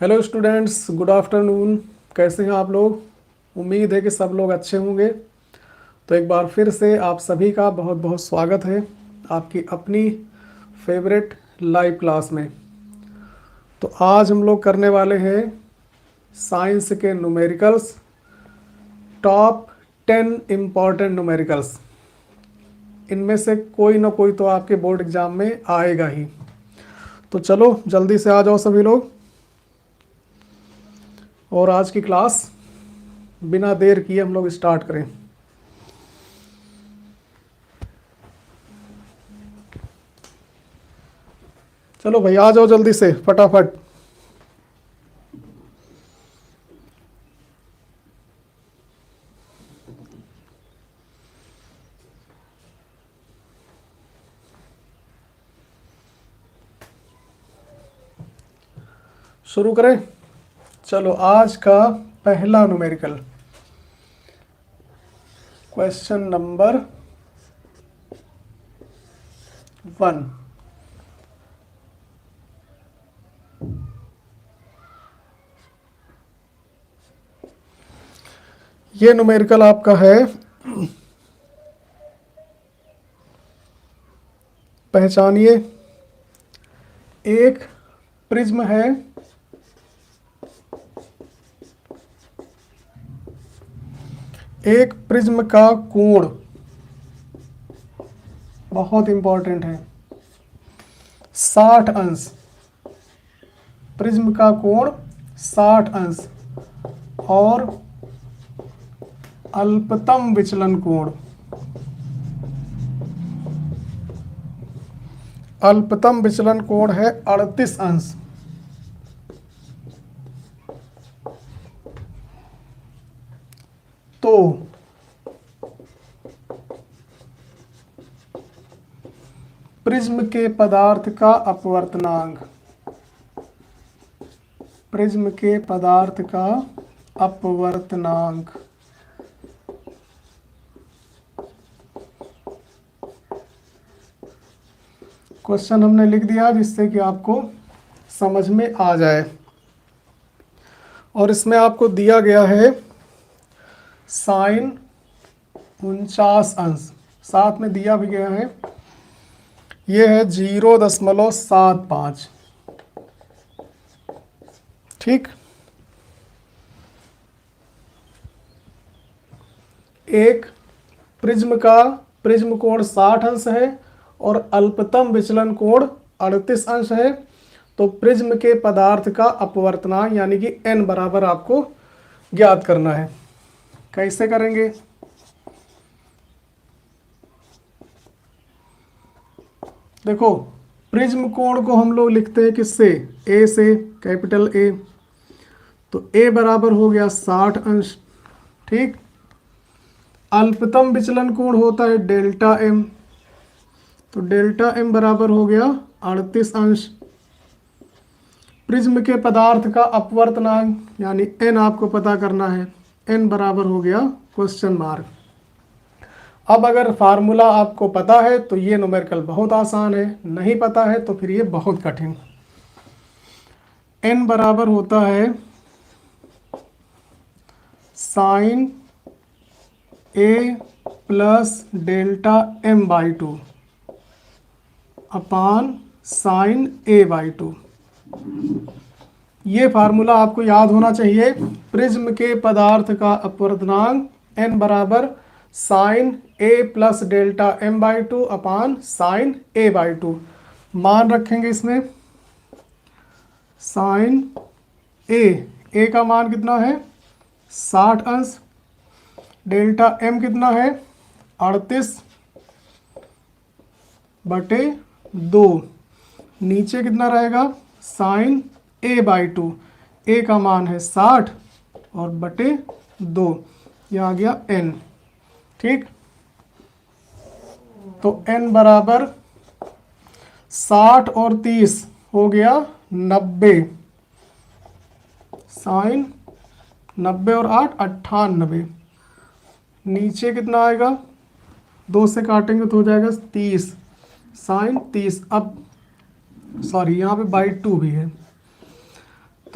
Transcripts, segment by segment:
Hello students, good afternoon. कैसे हैं आप लोग? उम्मीद है कि सब लोग अच्छे होंगे। तो एक बार फिर से आप सभी का बहुत बहुत स्वागत है आपकी अपनी फेवरेट लाइव क्लास में। तो आज हम लोग करने वाले हैं साइंस के न्यूमेरिकल्स, टॉप 10 इम्पॉर्टेंट न्यूमेरिकल्स। इनमें से कोई ना कोई तो आपके बोर्ड एग्जाम में आएगा ही। तो चलो जल्दी से आ जाओ सभी लोग, और आज की क्लास बिना देर किए हम लोग स्टार्ट करें। चलो भाई आ जाओ जल्दी से फटाफट। शुरू करें। चलो आज का पहला न्यूमेरिकल, क्वेश्चन नंबर 1। ये न्यूमेरिकल आपका है, पहचानिए। एक प्रिज्म है, एक प्रिज्म का कोण बहुत इंपॉर्टेंट है, 60 अंश। प्रिज्म का कोण 60 अंश और अल्पतम विचलन कोण, अल्पतम विचलन कोण है 38 अंश। तो प्रिज्म के पदार्थ का अपवर्तनांक, प्रिज्म के पदार्थ का अपवर्तनांक क्वेश्चन हमने लिख दिया जिससे कि आपको समझ में आ जाए। और इसमें आपको दिया गया है साइन 49 अंश, साथ में दिया भी गया है, ये है 0.75। ठीक। एक प्रिज्म कोण 60 अंश है और अल्पतम विचलन कोण 38 अंश है। तो प्रिज्म के पदार्थ का अपवर्तनांक यानी कि n बराबर आपको ज्ञात करना है। कैसे करेंगे? देखो, प्रिज्म कोण को हम लोग लिखते हैं किससे? a से, कैपिटल A। तो a बराबर हो गया 60 अंश। ठीक। अल्पतम विचलन कोण होता है डेल्टा m, तो डेल्टा m बराबर हो गया 38 अंश। प्रिज्म के पदार्थ का अपवर्तनांक यानी n आपको पता करना है, n बराबर हो गया क्वेश्चन मार्क। अब अगर फार्मूला आपको पता है तो ये न्यूमेरिकल बहुत आसान है, नहीं पता है तो फिर ये बहुत कठिन। n बराबर होता है sine a plus delta m/2 upon sine a/2। ये फार्मूला आपको याद होना चाहिए। प्रिज्म के पदार्थ का अपवर्तनांक n बराबर sine a plus delta m/2 upon sine a/2। मान रखेंगे इसमें साइन a का मान कितना है? 60 अंश। डेल्टा m कितना है? 38/2। नीचे कितना रहेगा? Sign a/2। a का मान है 60 और बटे 2, यह आ गया n। ठीक। तो n बराबर 60 और 30 हो गया 90। साइन 90 और 8 98। नीचे कितना आएगा? 2 से काटेंगे तो हो जाएगा 30, साइन 30। अब सॉरी, यहाँ पे बाई 2 भी है,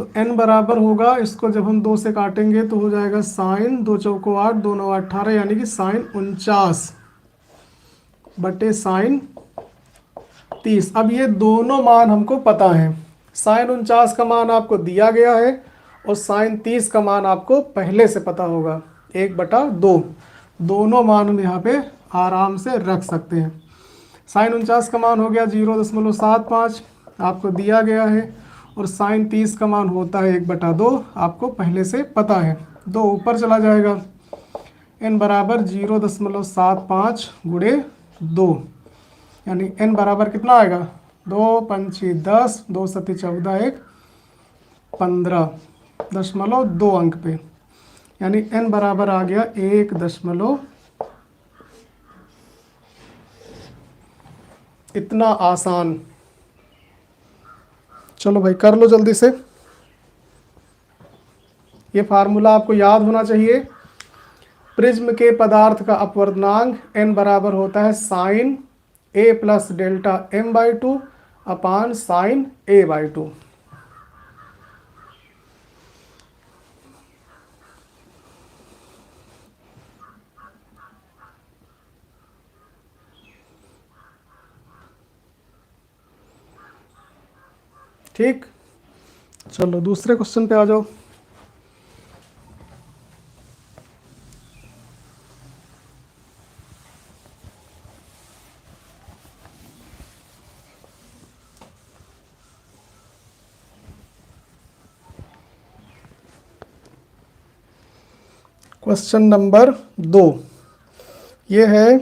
तो n बराबर होगा, इसको जब हम 2 से काटेंगे तो हो जाएगा साइन 2 चौको 8, 2 9 18, यानी कि साइन 49 बटे साइन 30। अब ये दोनों मान हमको पता है, साइन 49 का मान आपको दिया गया है और साइन 30 का मान आपको पहले से पता होगा, 1/2। दोनों मान हम यहाँ पे आराम से रख सकते हैं। साइन 49 का मान हो गया 0.75 आपको दिया गया है, और साइन 30 का मान होता है 1/2, आपको पहले से पता है। 2 ऊपर चला जाएगा, n बराबर 0.75 गुणे 2, यानी n बराबर कितना आएगा, 2 पंची 10, 2 सती 14, 1 15.2 अंक पे, यानी n बराबर आ गया 1 दशमलव। इतना आसान। चलो भाई कर लो जल्दी से। ये फार्मूला आपको याद होना चाहिए। प्रिज्म के पदार्थ का अपवर्तनांक n बराबर होता है sine a plus delta m/2 upon sine a/2। ठीक, चलो दूसरे क्वेश्चन पे आ जाओ। क्वेश्चन नंबर 2 ये है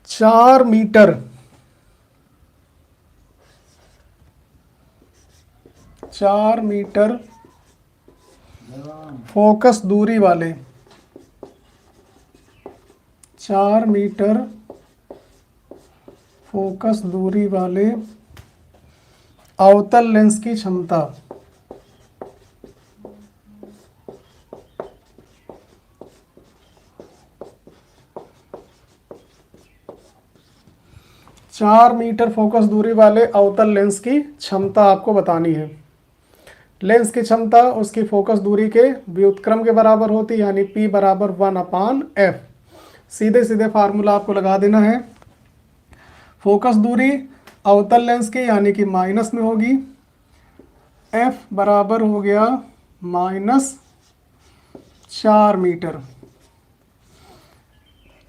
4 मीटर 4 मीटर फोकस दूरी वाले 4 मीटर फोकस दूरी वाले अवतल लेंस की क्षमता 4 मीटर फोकस दूरी वाले अवतल लेंस की क्षमता आपको बतानी है। लेंस की क्षमता उसकी फोकस दूरी के व्युत्क्रम के बराबर होती है, यानी P बराबर 1/f। सीधे सीधे फार्मूला आपको लगा देना है। फोकस दूरी अवतल लेंस की यानी कि माइनस में होगी, f बराबर हो गया -4 मीटर।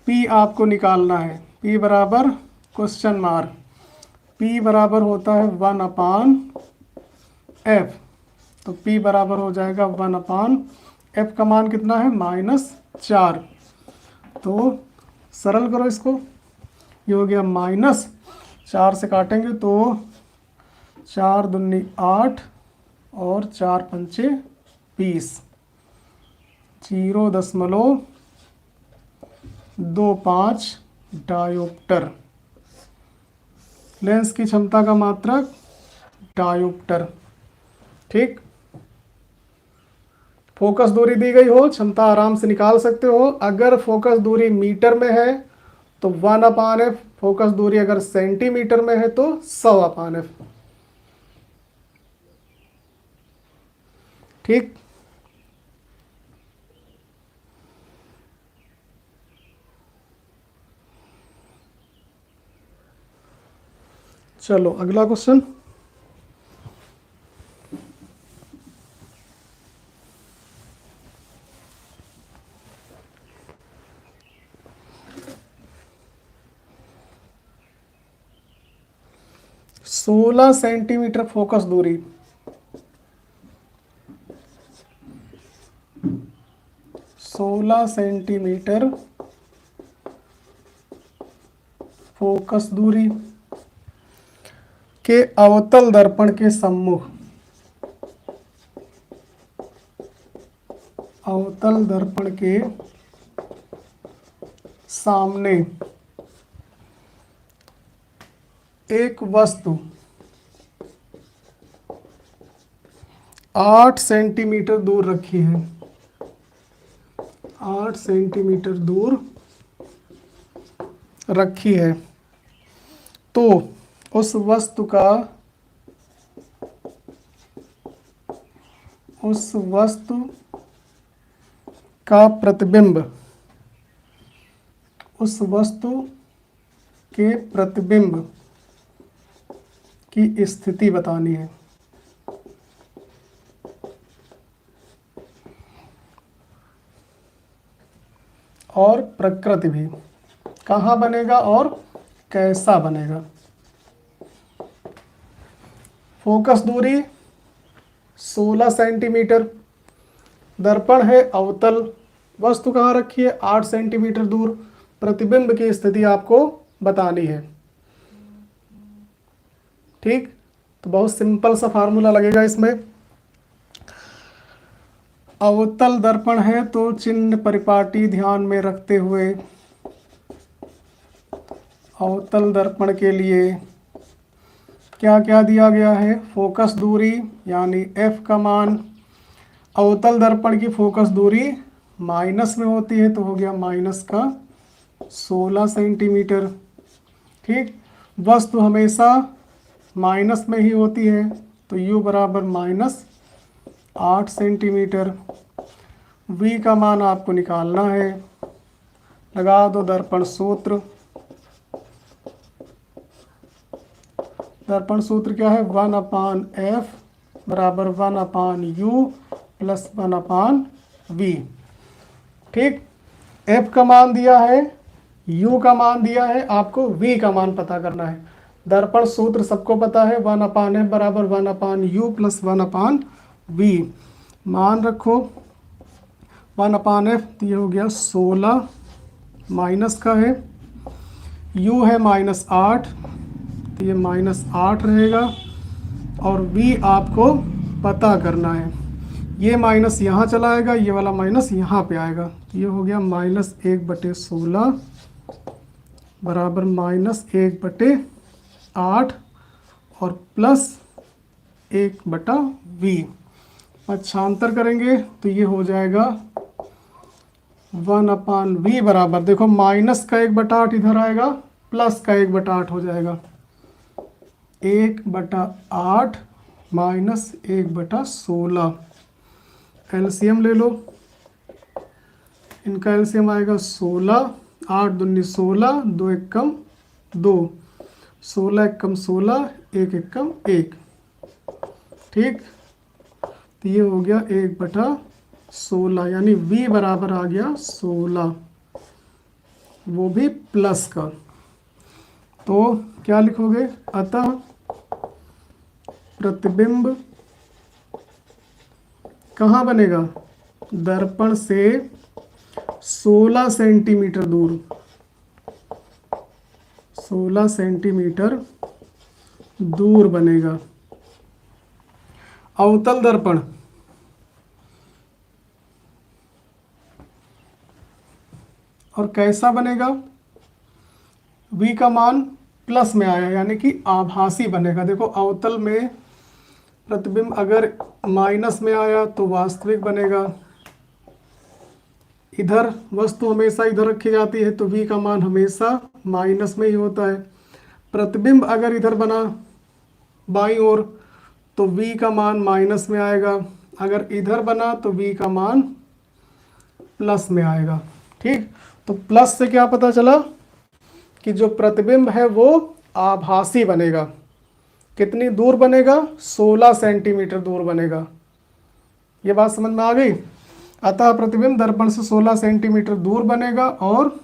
P आपको निकालना है, P बराबर क्वेश्चन मार्क, P बराबर होता है 1/f, तो P बराबर हो जाएगा 1/f का मान कितना है -4। तो सरल करो इसको, ये हो गया -4 से काटेंगे तो 4 दूनी 8 और 4 पंचे 20, 0.25 डायोप्टर। लेंस की क्षमता का मात्रक डायोप्टर। ठीक, फोकस दूरी दी गई हो, क्षमता आराम से निकाल सकते हो। अगर फोकस दूरी मीटर में है तो 1/f, फोकस दूरी अगर सेंटीमीटर में है तो 100/f। ठीक, चलो अगला क्वेश्चन। सोलह सेंटीमीटर फोकस दूरी 16 सेंटीमीटर फोकस दूरी के अवतल दर्पण के सम्मुख, अवतल दर्पण के सामने एक वस्तु 8 सेंटीमीटर दूर रखी है, 8 सेंटीमीटर दूर रखी है, तो उस वस्तु का उस वस्तु का प्रतिबिंब, उस वस्तु के प्रतिबिंब की स्थिति बतानी है। और प्रकृति भी, कहाँ बनेगा और कैसा बनेगा। फोकस दूरी 16 सेंटीमीटर, दर्पण है अवतल, वस्तु कहाँ रखी है 8 सेंटीमीटर दूर, प्रतिबिंब की स्थिति आपको बतानी है। ठीक, तो बहुत सिंपल सा फार्मूला लगेगा इसमें। अवतल दर्पण है तो चिन्ह परिपाटी ध्यान में रखते हुए अवतल दर्पण के लिए क्या क्या दिया गया है, फोकस दूरी यानी f का मान, अवतल दर्पण की फोकस दूरी माइनस में होती है तो हो गया माइनस का 16 सेंटीमीटर। ठीक, वस्तु हमेशा माइनस में ही होती है तो u बराबर माइनस 8 सेंटीमीटर। v का मान आपको निकालना है, लगा दो दर्पण सूत्र। दर्पण सूत्र क्या है, 1/f बराबर 1/u प्लस 1/v। ठीक, f का मान दिया है, u का मान दिया है, आपको v का मान पता करना है। दर्पण सूत्र सबको पता है, 1/f बराबर 1/u प्लस 1/v। मान रखो 1/f, तो ये हो गया 16, माइनस का है, u है -8 तो ये -8 रहेगा, और v आपको पता करना है। ये माइनस यहाँ चला आएगा, ये वाला माइनस यहाँ पे आएगा, तो ये हो गया -1/16 बराबर -1/8 और प्लस 1/v। पक्षांतर करेंगे तो ये हो जाएगा 1/v बराबर, देखो माइनस का 1/8 इधर आएगा, प्लस का 1/8 हो जाएगा, 1/8 माइनस 1/16। एलसीएम ले लो, इनका एलसीएम आएगा 16, 8 दूनी 16, 2 एकम 2, 16 एकम 16, 1 एकम 1। ठीक, तो ये हो गया 1/16, यानी v बराबर आ गया 16, वो भी प्लस का। तो क्या लिखोगे, अतः प्रतिबिंब कहाँ बनेगा, दर्पण से 16 सेंटीमीटर दूर, 16 सेंटीमीटर दूर बनेगा। अवतल दर्पण, और कैसा बनेगा, v का मान प्लस में आया यानी कि आभासी बनेगा। देखो अवतल में प्रतिबिंब अगर माइनस में आया तो वास्तविक बनेगा, इधर वस्तु हमेशा इधर रखी जाती है तो v का मान हमेशा माइनस में ही होता है। प्रतिबिंब अगर इधर बना बाईं ओर तो v का मान माइनस में आएगा, अगर इधर बना तो v का मान प्लस में आएगा। ठीक, तो प्लस से क्या पता चला कि जो प्रतिबिंब है वो आभासी बनेगा। कितनी दूर बनेगा, 16 सेंटीमीटर दूर बनेगा। ये बात समझ में आ गई। अतः प्रतिबिंब दर्पण से 16 सेंटीमीटर दूर बनेगा और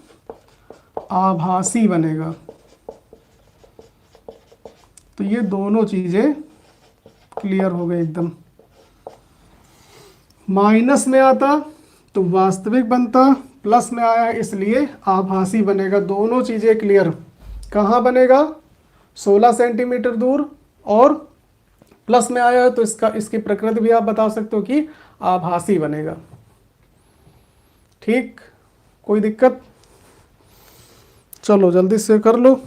आभासी बनेगा। तो ये दोनों चीजें क्लियर हो गई एकदम। माइनस में आता तो वास्तविक बनता, प्लस में आया है इसलिए आभासी बनेगा। दोनों चीजें क्लियर। कहाँ बनेगा, 16 सेंटीमीटर दूर, और प्लस में आया है तो इसकी प्रकृति भी आप बता सकते हो कि आभासी बनेगा। ठीक, कोई दिक्कत, चलो जल्दी से कर लो।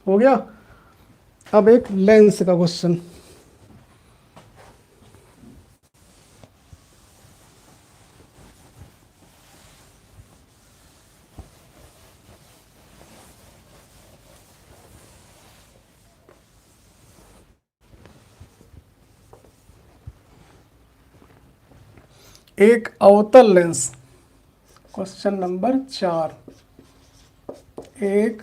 हो गया। अब एक लेंस का क्वेश्चन। एक अवतल लेंस, क्वेश्चन नंबर 4। एक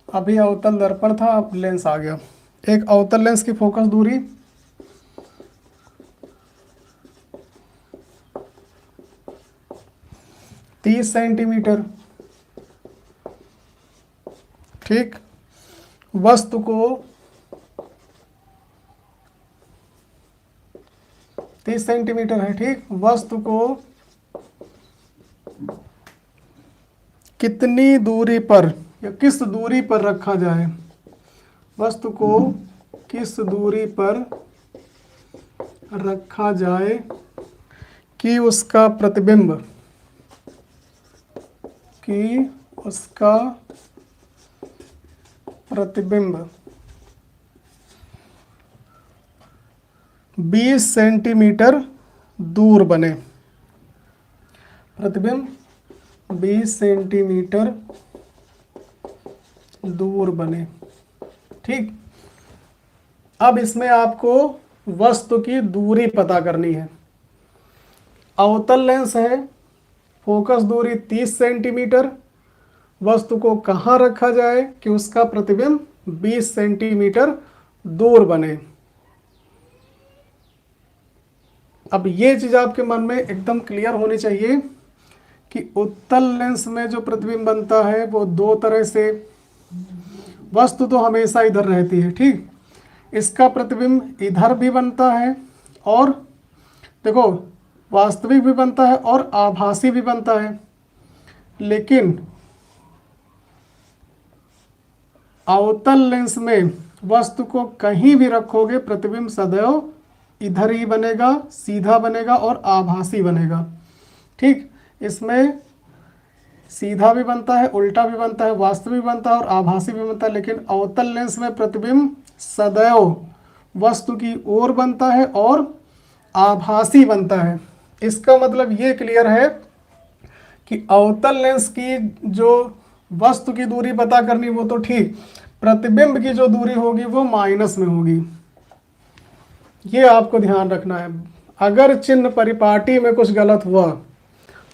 अभी अवतल दर्पण था, अब लेंस आ गया। एक अवतल लेंस की फोकस दूरी 30 सेंटीमीटर। ठीक, वस्तु को 30 सेंटीमीटर है। ठीक, वस्तु को कितनी दूरी पर या किस दूरी पर रखा जाए, वस्तु को किस दूरी पर रखा जाए कि उसका प्रतिबिंब, कि उसका प्रतिबिंब 20 सेंटीमीटर दूर बने। प्रतिबिंब 20 सेंटीमीटर दूर बने। ठीक, अब इसमें आपको वस्तु की दूरी पता करनी है। अवतल लेंस है, फोकस दूरी 30 सेंटीमीटर, वस्तु को कहाँ रखा जाए कि उसका प्रतिबिंब 20 सेंटीमीटर दूर बने। अब ये चीज आपके मन में एकदम क्लियर होनी चाहिए कि उत्तल लेंस में जो प्रतिबिंब बनता है वो दो तरह से, वस्तु तो हमेशा इधर रहती है। ठीक, इसका प्रतिबिंब इधर भी बनता है और देखो वास्तविक भी बनता है और आभासी भी बनता है। लेकिन अवतल लेंस में वस्तु को कहीं भी रखोगे प्रतिबिंब सदैव इधर ही बनेगा, सीधा बनेगा और आभासी बनेगा। ठीक, इसमें सीधा भी बनता है, उल्टा भी बनता है, वास्तविक भी बनता है और आभासी भी बनता है। लेकिन अवतल लेंस में प्रतिबिंब सदैव वस्तु की ओर बनता है और आभासी बनता है। इसका मतलब ये क्लियर है कि अवतल लेंस की जो वस्तु की दूरी पता करनी वो तो ठीक, प्रतिबिंब की जो दूरी होगी वो माइनस में होगी। ये आपको ध्यान रखना है। अगर चिन्ह परिपाटी में कुछ गलत हुआ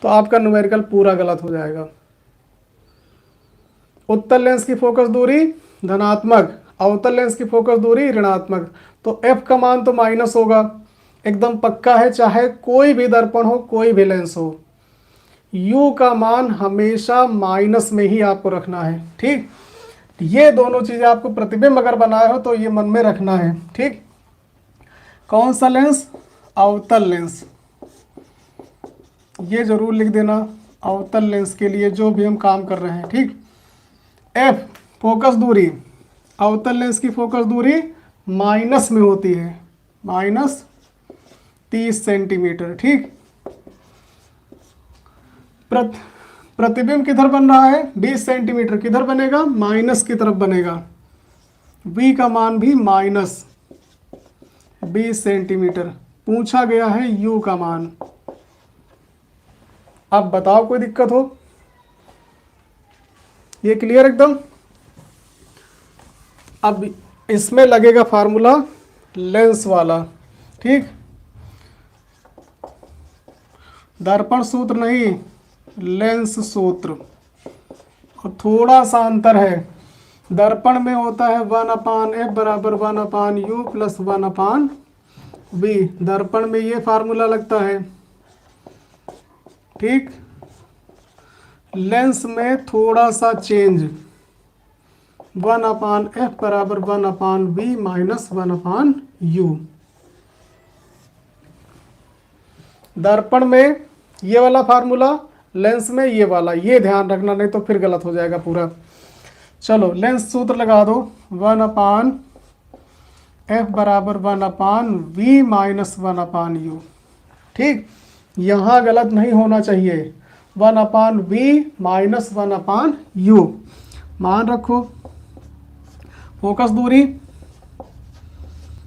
तो आपका न्यूमेरिकल पूरा गलत हो जाएगा। उत्तल लेंस की फोकस दूरी धनात्मक, अवतल लेंस की फोकस दूरी ऋणात्मक, तो f का मान तो माइनस होगा, एकदम पक्का है, चाहे कोई भी दर्पण हो, कोई भी लेंस हो। u का मान हमेशा माइनस में ही आपको रखना है। ठीक, ये दोनों चीजें आपको प्रतिबिंब अगर बनाए हो तो ये मन में रखना है। ठीक, कौन सा लेंस? अवतल लेंस। ये जरूर लिख देना अवतल लेंस के लिए जो भी हम काम कर रहे हैं। ठीक, f फोकस दूरी, अवतल लेंस की फोकस दूरी माइनस में होती है, माइनस 30 सेंटीमीटर। ठीक, प्रतिबिंब किधर बन रहा है? 20 सेंटीमीटर। किधर बनेगा? माइनस की तरफ बनेगा। v का मान भी माइनस 20 सेंटीमीटर। पूछा गया है u का मान। अब बताओ कोई दिक्कत हो? ये क्लियर एकदम? अब इसमें लगेगा फार्मूला लेंस वाला। ठीक, दर्पण सूत्र नहीं, लेंस सूत्र। और थोड़ा सा अंतर है, दर्पण में होता है 1/f बराबर 1/u प्लस 1/v। दर्पण में ये फार्मूला लगता है। ठीक, लेंस में थोड़ा सा चेंज, 1/f बराबर 1/v माइनस 1/u। दर्पण में ये वाला फार्मूला, लेंस में ये वाला, ये ध्यान रखना, नहीं तो फिर गलत हो जाएगा पूरा। चलो लेंस सूत्र लगा दो, 1/f बराबर 1/v माइनस 1/u। ठीक, यहाँ गलत नहीं होना चाहिए, 1/v माइनस 1/u मान रखो। फोकस दूरी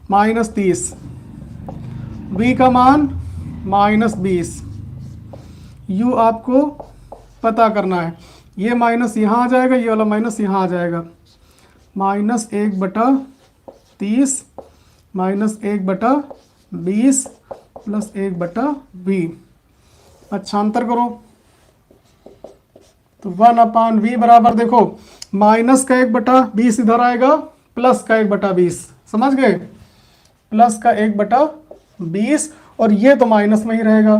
-30, v का मान -20। u आपको पता करना है, ये माइनस यहाँ आ जाएगा, ये वाला माइनस यहाँ आ जाएगा, -1/30 -1/20 प्लस 1/v। पक्षांतर करो तो 1/v बराबर, देखो माइनस का 1/20 इधर आएगा, प्लस का 1/20, समझ गए, प्लस का 1/20, और ये तो माइनस में ही रहेगा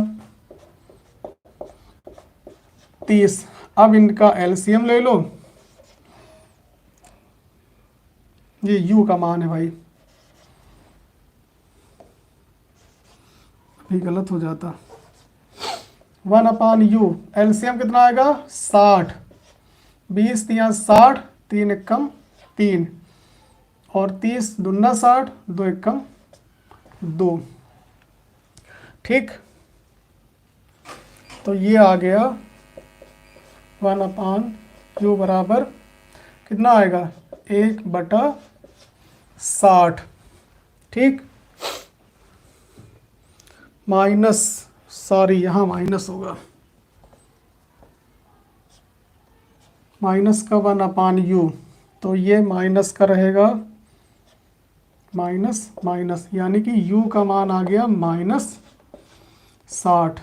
30। अब इनका एलसीएम ले लो, ये u का मान है भाई, अभी गलत हो जाता, 1/u, एलसीएम कितना आएगा 60, 20 तिया 60, 3 एकम 3, और 30 दूना 60, 2 एकम 2। ठीक, तो ये आ गया 1/u बराबर कितना आएगा 1/60। ठीक, माइनस, सॉरी यहाँ माइनस होगा, माइनस का 1/u, तो ये माइनस का रहेगा, माइनस माइनस, यानी कि u का मान आ गया -60।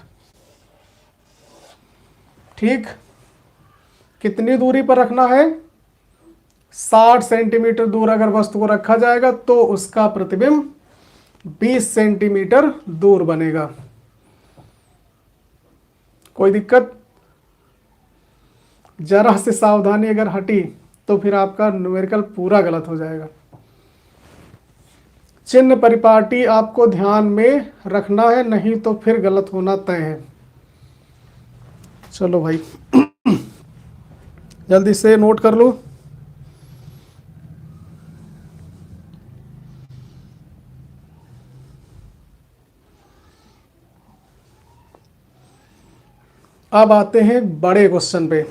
ठीक, कितनी दूरी पर रखना है, 60 सेंटीमीटर दूर अगर वस्तु को रखा जाएगा तो उसका प्रतिबिंब 20 सेंटीमीटर दूर बनेगा। कोई दिक्कत, जरा से सावधानी अगर हटी तो फिर आपका न्यूमेरिकल पूरा गलत हो जाएगा। चिन्ह परिपाटी आपको ध्यान में रखना है, नहीं तो फिर गलत होना तय है। चलो भाई जल्दी से नोट कर लो। अब आते हैं बड़े क्वेश्चन पे।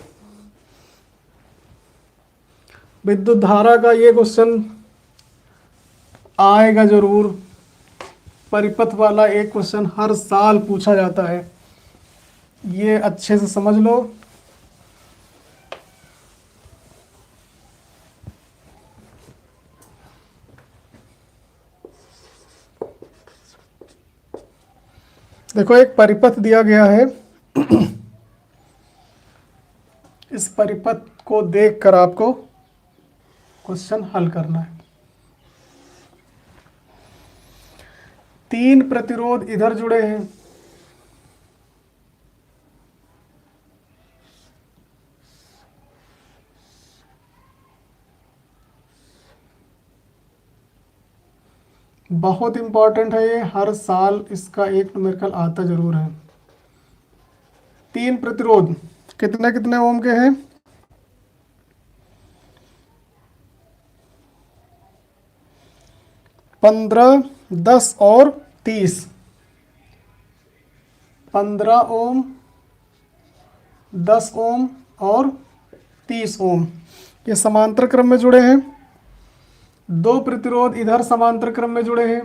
विद्युत धारा का ये क्वेश्चन आएगा जरूर, परिपथ वाला एक क्वेश्चन हर साल पूछा जाता है, ये अच्छे से समझ लो। देखो एक परिपथ दिया गया है, इस परिपथ को देखकर आपको क्वेश्चन हल करना है। 3 प्रतिरोध इधर जुड़े हैं, बहुत इंपॉर्टेंट है ये, हर साल इसका एक न्यूमेरिकल आता जरूर है। 3 प्रतिरोध कितने कितने ओम के हैं, 15, 10 और 30। 15 ओम, 10 ओम और 30 ओम, ये समांतर क्रम में जुड़े हैं। 2 प्रतिरोध इधर समांतर क्रम में जुड़े हैं।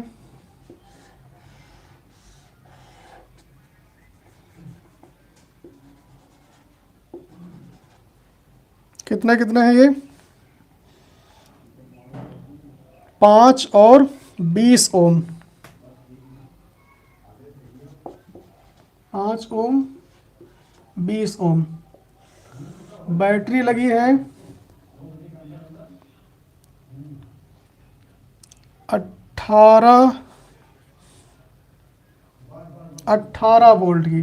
कितने कितने हैं ये, 5 और 20 ओम, 5 ओम 20 ओम। बैटरी लगी है 18 वोल्ट की,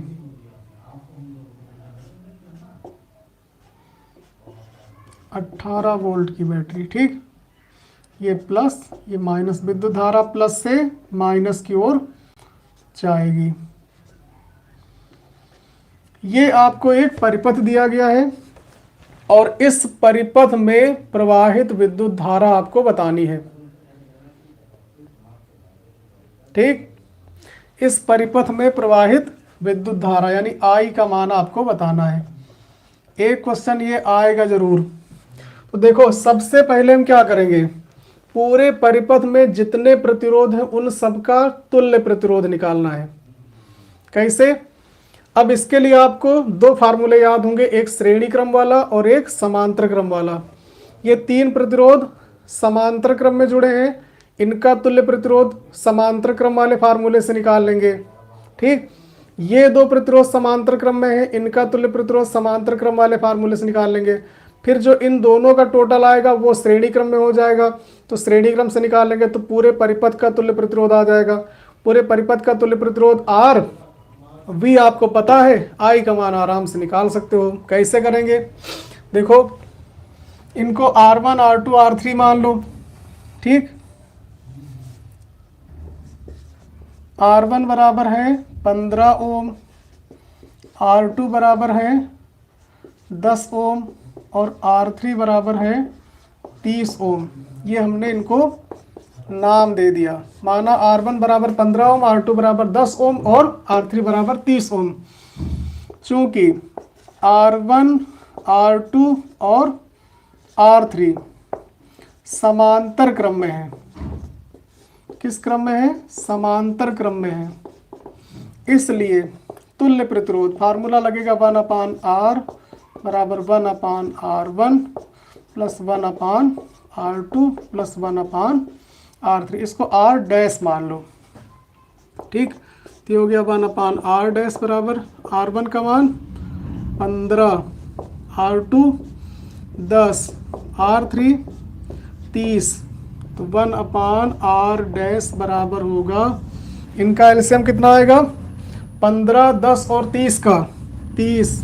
18 वोल्ट की बैटरी। ठीक, ये प्लस ये माइनस, विद्युत धारा प्लस से माइनस की ओर जाएगी। ये आपको एक परिपथ दिया गया है और इस परिपथ में प्रवाहित विद्युत धारा आपको बतानी है। ठीक, इस परिपथ में प्रवाहित विद्युत धारा यानी I का मान आपको बताना है। एक क्वेश्चन ये आएगा जरूर। तो देखो सबसे पहले हम क्या करेंगे, पूरे परिपथ में जितने प्रतिरोध हैं उन सबका तुल्य प्रतिरोध निकालना है। कैसे? अब इसके लिए आपको दो फार्मूले याद होंगे, एक श्रेणी क्रम वाला और एक समांतर क्रम वाला। ये तीन प्रतिरोध समांतर क्रम में जुड़े हैं, इनका तुल्य प्रतिरोध समांतर क्रम वाले फार्मूले से निकाल लेंगे। ठीक, ये दो प्रतिरोध समांतर क्रम में है, इनका तुल्य प्रतिरोध समांतर क्रम वाले फार्मूले से निकाल लेंगे। फिर जो इन दोनों का टोटल आएगा वो श्रेणी क्रम में हो जाएगा, तो श्रेणी क्रम से निकाल लेंगे तो पूरे परिपथ का तुल्य प्रतिरोध आ जाएगा। पूरे परिपथ का तुल्य प्रतिरोध आर वी आपको पता है, आई का मान आराम से निकाल सकते हो। कैसे करेंगे? देखो, इनको R1 R2 R3 मान लो। ठीक, R1 बराबर है 15 ओम, R2 बराबर है 10 ओम और R3 बराबर है 30 ओम। ये हमने इनको नाम दे दिया, माना R1 बराबर 15 ओम, R2 बराबर 10 ओम और R3 बराबर 30 ओम। चूंकि R1 R2 और R3 समांतर क्रम में है। किस क्रम में है? समांतर क्रम में है। इसलिए तुल्य प्रतिरोध फार्मूला लगेगा 1/R बराबर 1/R1 plus 1/R2 plus 1/R3। इसको R डैश मान लो। ठीक, तो हो गया 1/R डैश बराबर R1 का मान 15, R2 10, R3 30, तो 1/R डैश बराबर होगा, इनका एलसीएम कितना आएगा? 15, 10 और 30 का 30,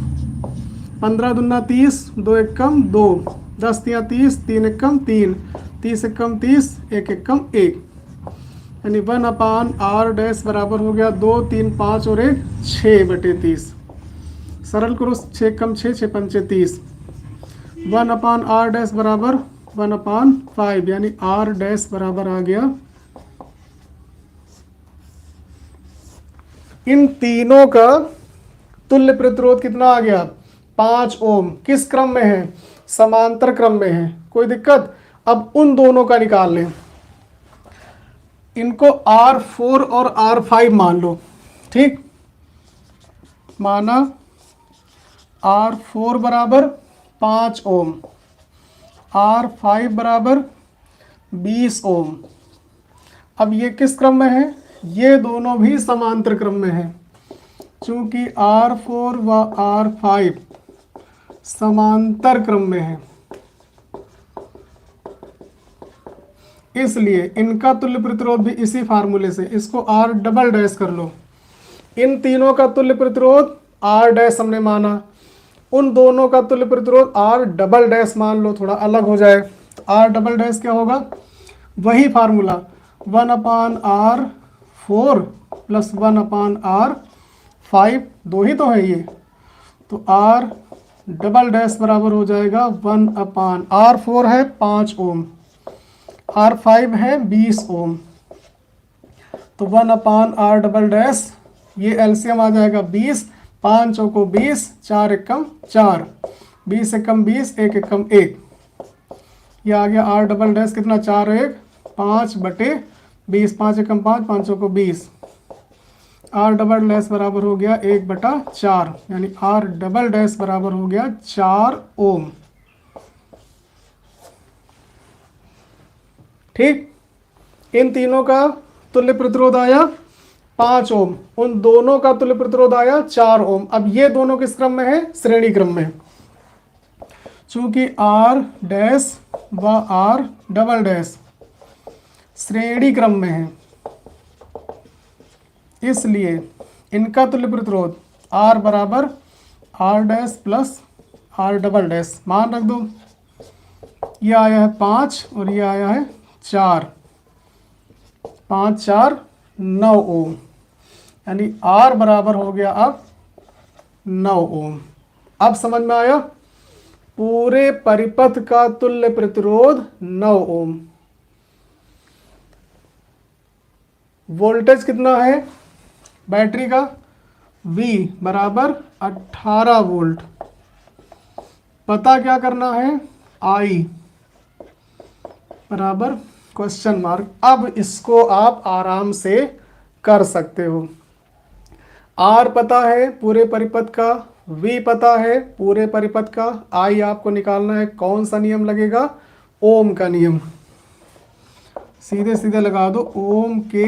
15 दूना 30, 2 एकम 2, 10 तिया 30, 3 एकम 3, 30 एकम 30, 1 एकम 1, यानी 1/R डैश बराबर हो गया 2, 3, 5 और 1 6/30। सरल करो, 6 कम 6, 6 पंचे 30। 1/R डैश बराबर 1/5, यानी R डैश बराबर आ गया। इन तीनों का तुल्य प्रतिरोध कितना आ गया? 5 ओम। किस क्रम में है? समांतर क्रम में है। कोई दिक्कत? अब उन दोनों का निकाल लें। इनको R4 और R5 मान लो। ठीक, माना R4 बराबर 5 ओम, R5 बराबर 20 ओम। अब ये किस क्रम में है? ये दोनों भी समांतर क्रम में है। चूंकि R4 व R5 समांतर क्रम में है, इसलिए इनका तुल्य प्रतिरोध भी इसी फार्मूले से, इसको R डबल डैश कर लो। इन तीनों का तुल्य प्रतिरोध R डैश हमने माना, उन दोनों का तुल्य प्रतिरोध R डबल डैश मान लो, थोड़ा अलग हो जाए। तो R डबल डैश क्या होगा? वही फार्मूला 1/R4 प्लस 1/R5, दो ही तो है ये, तो R डबल डैश बराबर हो जाएगा 1/R4 है 5 ओम, R5 है 20 ओम, तो 1/R डबल डैश, ये एलसीएम आ जाएगा 20, 5 चौको 20, 4 एकम 4, 20 एकम 20, 1 एकम 1, ये आ गया R डबल डैश कितना? 4 1 5/20, 5 एकम 5, 5 चौको 20, R डबल डैश बराबर हो गया 1/4, यानी R डबल डैश बराबर हो गया 4 ओम। ठीक, इन तीनों का तुल्य प्रतिरोध आया 5 ओम, उन दोनों का तुल्य प्रतिरोध आया 4 ओम। अब ये दोनों किस क्रम में है? श्रेणी क्रम में। चूंकि R डैश व R डबल डैश श्रेणी क्रम में है, इसलिए इनका तुल्य प्रतिरोध R बराबर R dash plus R double dash, मान रख दो। ये आया है 5 और ये आया है 4, 5 4 9 ओम, यानी R बराबर हो गया अब 9 ओम। अब समझ में आया? पूरे परिपथ का तुल्य प्रतिरोध 9 ओम। वोल्टेज कितना है बैटरी का? V बराबर 18 वोल्ट। पता क्या करना है? I बराबर क्वेश्चन मार्क। अब इसको आप आराम से कर सकते हो। आर पता है पूरे परिपथ का, वी पता है पूरे परिपथ का, आई आपको निकालना है कौन सा नियम लगेगा, ओम का नियम। सीधे सीधे लगा दो ओम के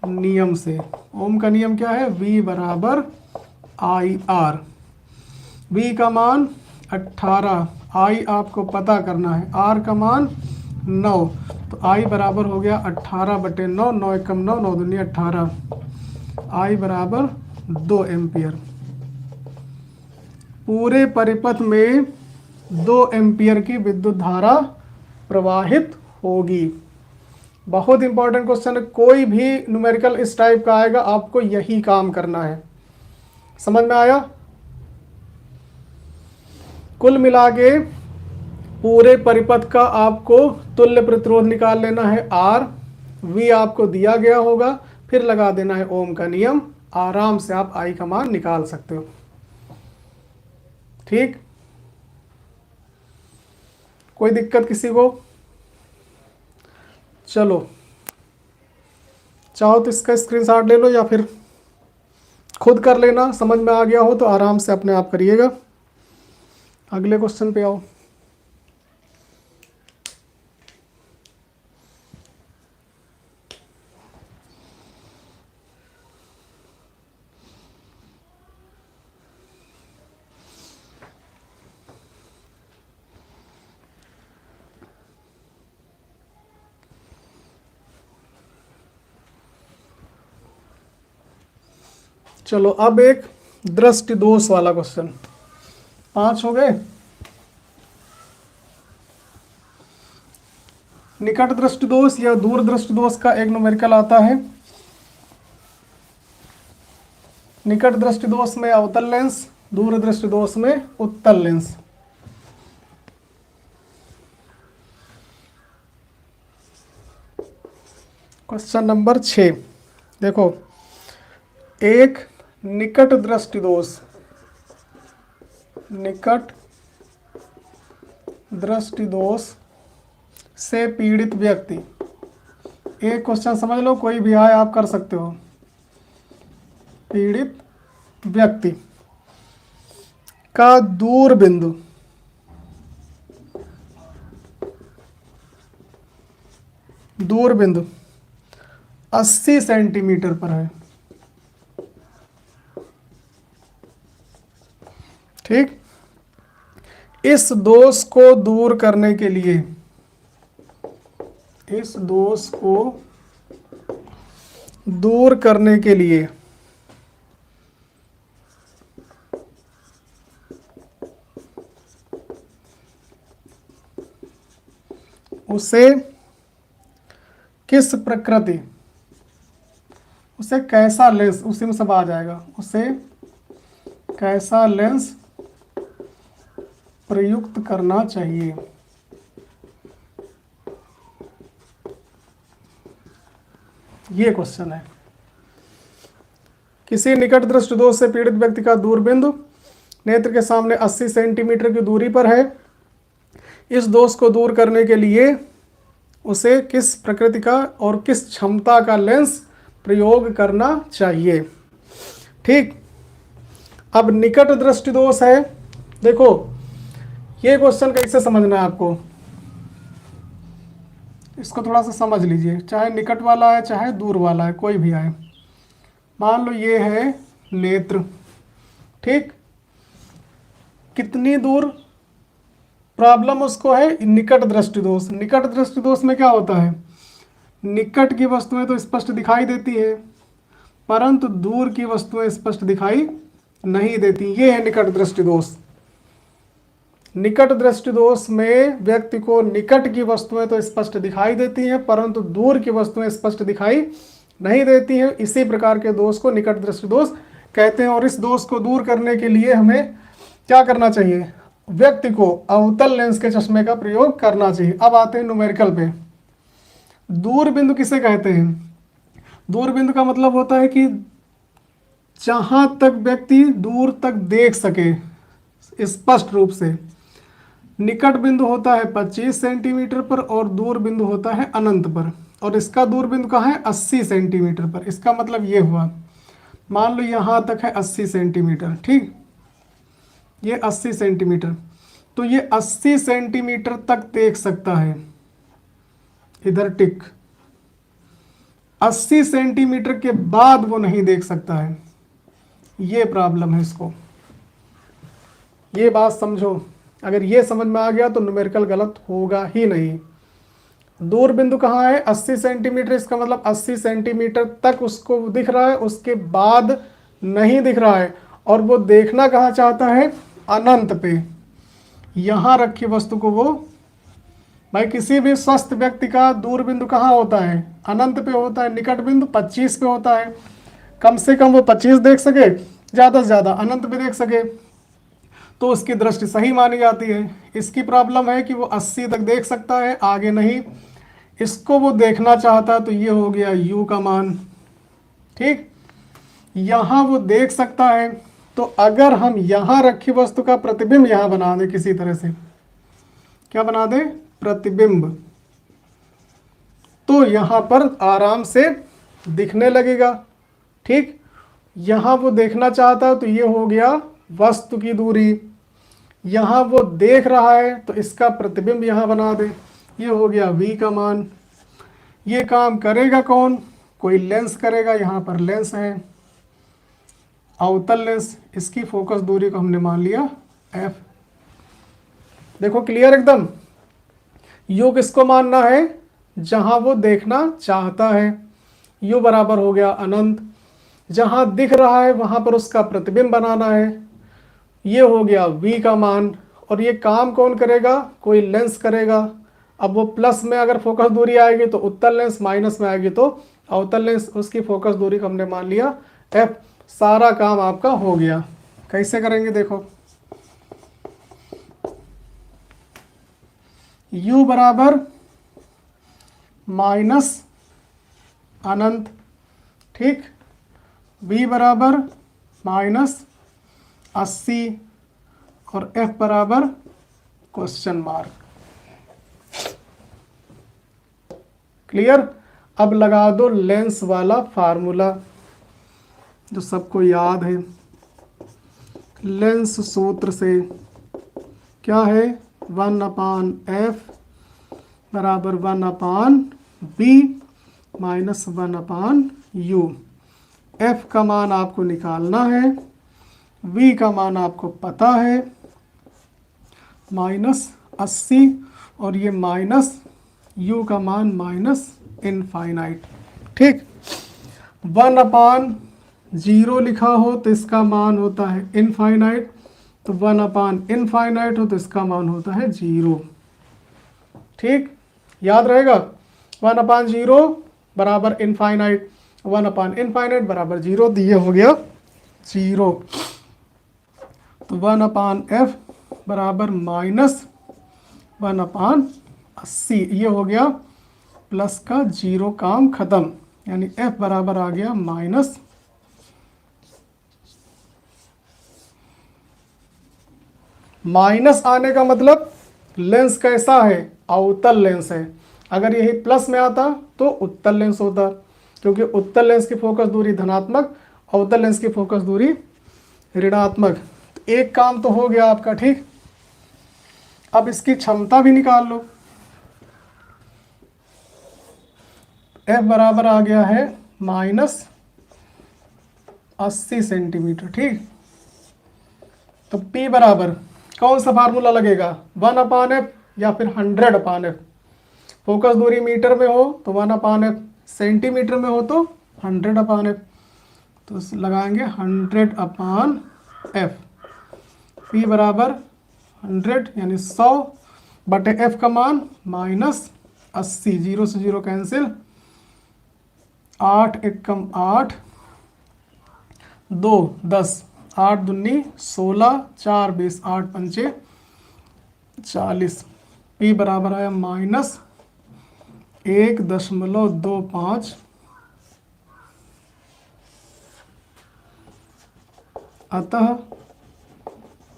नियम से। ओम का नियम क्या है, V बराबर आई आर। V का मान 18, I आपको पता करना है, R का मान 9, तो I बराबर हो गया 18/9, 9 एकम 9, 9 दूनी 18, I बराबर 2 एम्पियर। पूरे परिपथ में 2 एम्पियर की विद्युत धारा प्रवाहित होगी। बहुत इंपॉर्टेंट क्वेश्चन है, कोई भी न्यूमेरिकल इस टाइप का आएगा आपको यही काम करना है। समझ में आया? कुल मिला के पूरे परिपथ का आपको तुल्य प्रतिरोध निकाल लेना है R, V आपको दिया गया होगा, फिर लगा देना है ओम का नियम, आराम से आप I का मान निकाल सकते हो। ठीक, कोई दिक्कत किसी को? चलो, चाहो तो इसका स्क्रीनशॉट ले लो या फिर खुद कर लेना, समझ में आ गया हो तो आराम से अपने आप करिएगा। अगले क्वेश्चन पे आओ। चलो अब एक दृष्टि दोष वाला क्वेश्चन। 5 हो गए। निकट दृष्टि दोष या दूर दृष्टि दोष का एक न्यूमेरिकल आता है। निकट दृष्टि दोष में अवतल लेंस, दूर दृष्टि दोष में उत्तल लेंस। क्वेश्चन नंबर 6 देखो, एक निकट दृष्टि दोष, निकट दृष्टि दोष से पीड़ित व्यक्ति, एक क्वेश्चन समझ लो, कोई भी आए आप कर सकते हो। पीड़ित व्यक्ति का दूर बिंदु दूर बिंदु 80 सेंटीमीटर पर है। ठीक, इस दोष को दूर करने के लिए, इस दोष को दूर करने के लिए उसे किस प्रकृति, उसे कैसा लेंस, उसी में सब आ जाएगा, उसे कैसा लेंस प्रयुक्त करना चाहिए। ये क्वेश्चन है। किसी निकट दृष्टि दोष से पीड़ित व्यक्ति का दूरबिंदु नेत्र के सामने 80 सेंटीमीटर की दूरी पर है। इस दोष को दूर करने के लिए उसे किस प्रकृति का और किस क्षमता का लेंस प्रयोग करना चाहिए। ठीक, अब निकट दृष्टि दोष है। देखो ये क्वेश्चन कैसे समझना है आपको, इसको थोड़ा सा समझ लीजिए, चाहे निकट वाला है चाहे दूर वाला है, कोई भी आए। मान लो ये है नेत्र, ठीक, कितनी दूर प्रॉब्लम उसको है, निकट दृष्टि दोष। निकट दृष्टि दोष में क्या होता है, निकट की वस्तुएं तो स्पष्ट दिखाई देती है परंतु दूर की वस्तुएं स्पष्ट दिखाई नहीं देती। ये है निकट दृष्टि दोष। निकट दृष्टि दोष में व्यक्ति को निकट की वस्तुएं तो स्पष्ट दिखाई देती हैं परंतु दूर की वस्तुएं स्पष्ट दिखाई नहीं देती हैं। इसी प्रकार के दोष को निकट दृष्टि दोष कहते हैं। और इस दोष को दूर करने के लिए हमें क्या करना चाहिए, व्यक्ति को अवतल लेंस के चश्मे का प्रयोग करना चाहिए। अब आते हैं न्यूमेरिकल पे। दूर बिंदु किसे कहते हैं, दूर बिंदु का मतलब होता है कि जहां तक व्यक्ति दूर तक देख सके स्पष्ट रूप से, निकट बिंदु होता है 25 सेंटीमीटर पर और दूर बिंदु होता है अनंत पर, और इसका दूर बिंदु कहाँ है 80 सेंटीमीटर पर। इसका मतलब ये हुआ, मान लो यहाँ तक है 80 सेंटीमीटर, ठीक, ये 80 सेंटीमीटर, तो ये 80 सेंटीमीटर तक देख सकता है, इधर टिक। 80 सेंटीमीटर के बाद वो नहीं देख सकता है, ये प्रॉब्लम है इसको, ये बात समझो। अगर ये समझ में आ गया तो न्यूमेरिकल गलत होगा ही नहीं। दूर बिंदु कहाँ है 80 सेंटीमीटर, इसका मतलब 80 सेंटीमीटर तक उसको दिख रहा है, उसके बाद नहीं दिख रहा है, और वो देखना कहाँ चाहता है, अनंत पे। यहाँ रखी वस्तु को वो, भाई किसी भी स्वस्थ व्यक्ति का दूर बिंदु कहाँ होता है, अनंत पे होता है, निकट बिंदु 25 पे होता है, कम से कम वो 25 देख सके, ज़्यादा से ज़्यादा अनंत पे देख सके, तो उसकी दृष्टि सही मानी जाती है। इसकी प्रॉब्लम है कि वो 80 तक देख सकता है, आगे नहीं, इसको वो देखना चाहता है, तो ये हो गया u का मान, ठीक। यहाँ वो देख सकता है, तो अगर हम यहाँ रखी वस्तु का प्रतिबिंब यहाँ बना दें किसी तरह से, क्या बना दें, प्रतिबिंब, तो यहाँ पर आराम से दिखने लगेगा, ठीक। यहाँ वो देखना चाहता है, तो ये हो गया वस्तु की दूरी, यहाँ वो देख रहा है तो इसका प्रतिबिंब यहाँ बना दे, ये हो गया v का मान। ये काम करेगा कौन, कोई लेंस करेगा, यहाँ पर लेंस है, अवतल लेंस, इसकी फोकस दूरी को हमने मान लिया f। देखो क्लियर एकदम। u किसको मानना है, जहाँ वो देखना चाहता है, u बराबर हो गया अनंत, जहाँ दिख रहा है वहाँ पर उसका प्रतिबिंब बनाना है, ये हो गया v का मान। और ये काम कौन करेगा, कोई लेंस करेगा। अब वो प्लस में अगर फोकस दूरी आएगी तो उत्तल लेंस, माइनस में आएगी तो अवतल लेंस, उसकी फोकस दूरी को हमने मान लिया f। सारा काम आपका हो गया। कैसे करेंगे देखो, u बराबर माइनस अनंत, ठीक, v बराबर माइनस 80 और f बराबर क्वेश्चन मार्क। क्लियर। अब लगा दो लेंस वाला फार्मूला जो सबको याद है। लेंस सूत्र से क्या है, 1/f बराबर 1/b माइनस 1/u। f का मान आपको निकालना है, v का मान आपको पता है -80, और ये माइनस u का मान -इनफाइनाइट, ठीक। 1/0 लिखा हो तो इसका मान होता है इनफाइनाइट, तो 1/इनफाइनाइट हो तो इसका मान होता है 0, ठीक। याद रहेगा, 1/0 बराबर इनफाइनाइट, 1/इनफाइनाइट बराबर 0, दिए हो गया 0। तो 1/f बराबर -1/80, ये हो गया प्लस का 0, काम खत्म, यानी f बराबर आ गया माइनस आने का मतलब लेंस कैसा है, अवतल लेंस है। अगर यही प्लस में आता तो उत्तल लेंस होता, क्योंकि उत्तल लेंस की फोकस दूरी धनात्मक, अवतल लेंस की फोकस दूरी ऋणात्मक। तो एक काम तो हो गया आपका, ठीक। अब इसकी क्षमता भी निकाल लो, f बराबर आ गया है -80 सेंटीमीटर, ठीक। तो p बराबर कौन सा फार्मूला लगेगा, 1/f या फिर 100/f। फोकस दूरी मीटर में हो तो 1/f, सेंटीमीटर में हो तो 100/f, तो लगाएंगे 100/f। p बराबर 100 यानी 100 बटे f का मान -80, 0 से 0 कैंसिल, 8 एकम 8, 2 10, 8 दूनी 16, 4 20, 8 पंचे 40। p बराबर आया -1.25। अतः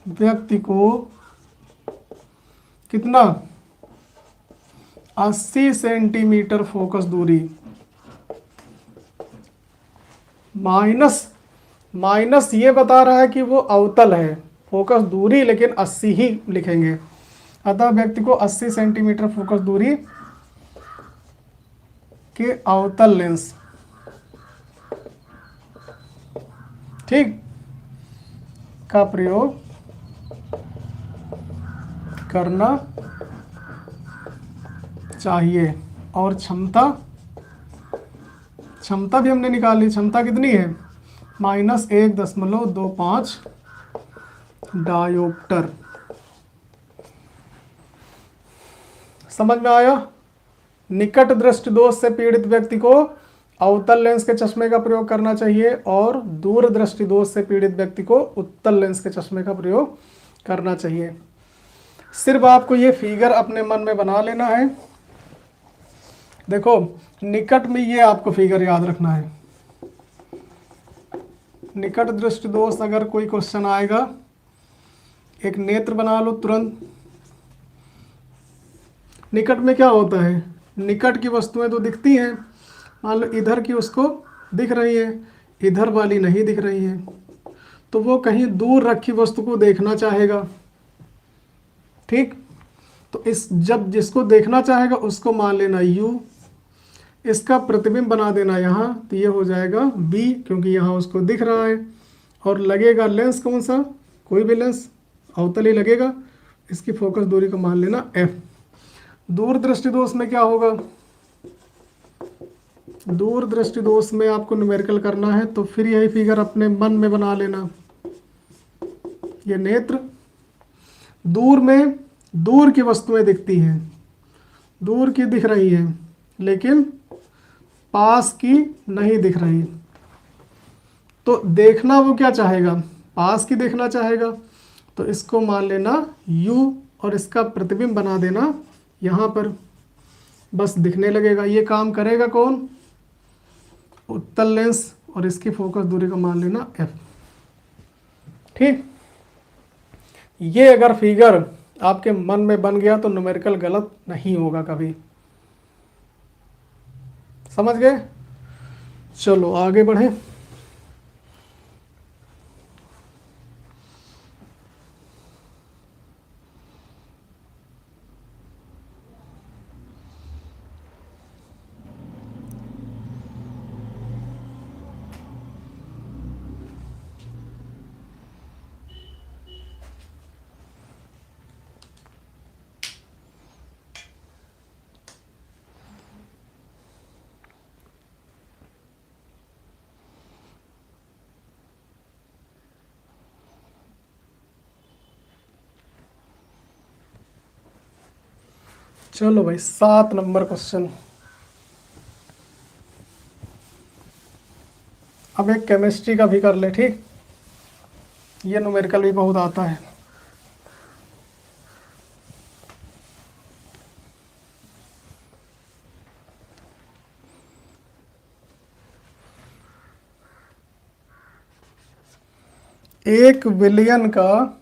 व्यक्ति को कितना 80 सेंटीमीटर फोकस दूरी, माइनस ये बता रहा है कि वो अवतल है, फोकस दूरी लेकिन 80 ही लिखेंगे। अतः व्यक्ति को 80 सेंटीमीटर फोकस दूरी के अवतल लेंस, ठीक, का प्रयोग करना चाहिए। और क्षमता भी हमने निकाली, क्षमता कितनी है -1.25 डायोप्टर। समझ में आया? निकट दृष्टि दोष से पीड़ित व्यक्ति को अवतल लेंस के चश्मे का प्रयोग करना चाहिए और दूर दृष्टि दोष से पीड़ित व्यक्ति को उत्तल लेंस के चश्मे का प्रयोग करना चाहिए। सिर्फ आपको ये फिगर अपने मन में बना लेना है। देखो निकट में ये आपको फिगर याद रखना है। निकट दृष्टि दोष अगर कोई क्वेश्चन आएगा, एक नेत्र बना लो तुरंत। निकट में क्या होता है, निकट की वस्तुएं तो दिखती हैं, मान लो इधर की उसको दिख रही है, इधर वाली नहीं दिख रही है, तो वो कहीं दूर रखी वस्तु को देखना चाहेगा, ठीक। तो इस जब जिसको देखना चाहेगा उसको मान लेना u, इसका प्रतिबिंब बना देना यहाँ, तो ये हो जाएगा b, क्योंकि यहाँ उसको दिख रहा है। और लगेगा लेंस कौन सा, कोई भी लेंस अवतल ही लगेगा। इसकी फोकस दूरी को मान लेना f। दूर दृष्टि दोष में क्या होगा, दूर दृष्टि दोष में आपको न्यूमेरिकल करना है, तो फिर यही फिगर अपने मन में बना लेना। ये नेत्र, दूर में दूर की वस्तुएं दिखती हैं, दूर की दिख रही हैं, लेकिन पास की नहीं दिख रही। तो देखना वो क्या चाहेगा, पास की देखना चाहेगा, तो इसको मान लेना u और इसका प्रतिबिंब बना देना यहाँ पर, बस दिखने लगेगा। ये काम करेगा कौन, उत्तल लेंस, और इसकी फोकस दूरी को मान लेना f, ठीक। ये अगर फिगर आपके मन में बन गया तो न्यूमेरिकल गलत नहीं होगा कभी। समझ गए? चलो आगे बढ़े। चलो भाई 7 नंबर क्वेश्चन। अब एक केमिस्ट्री का भी कर ले, ठीक। ये न्यूमेरिकल भी बहुत आता है। एक विलयन का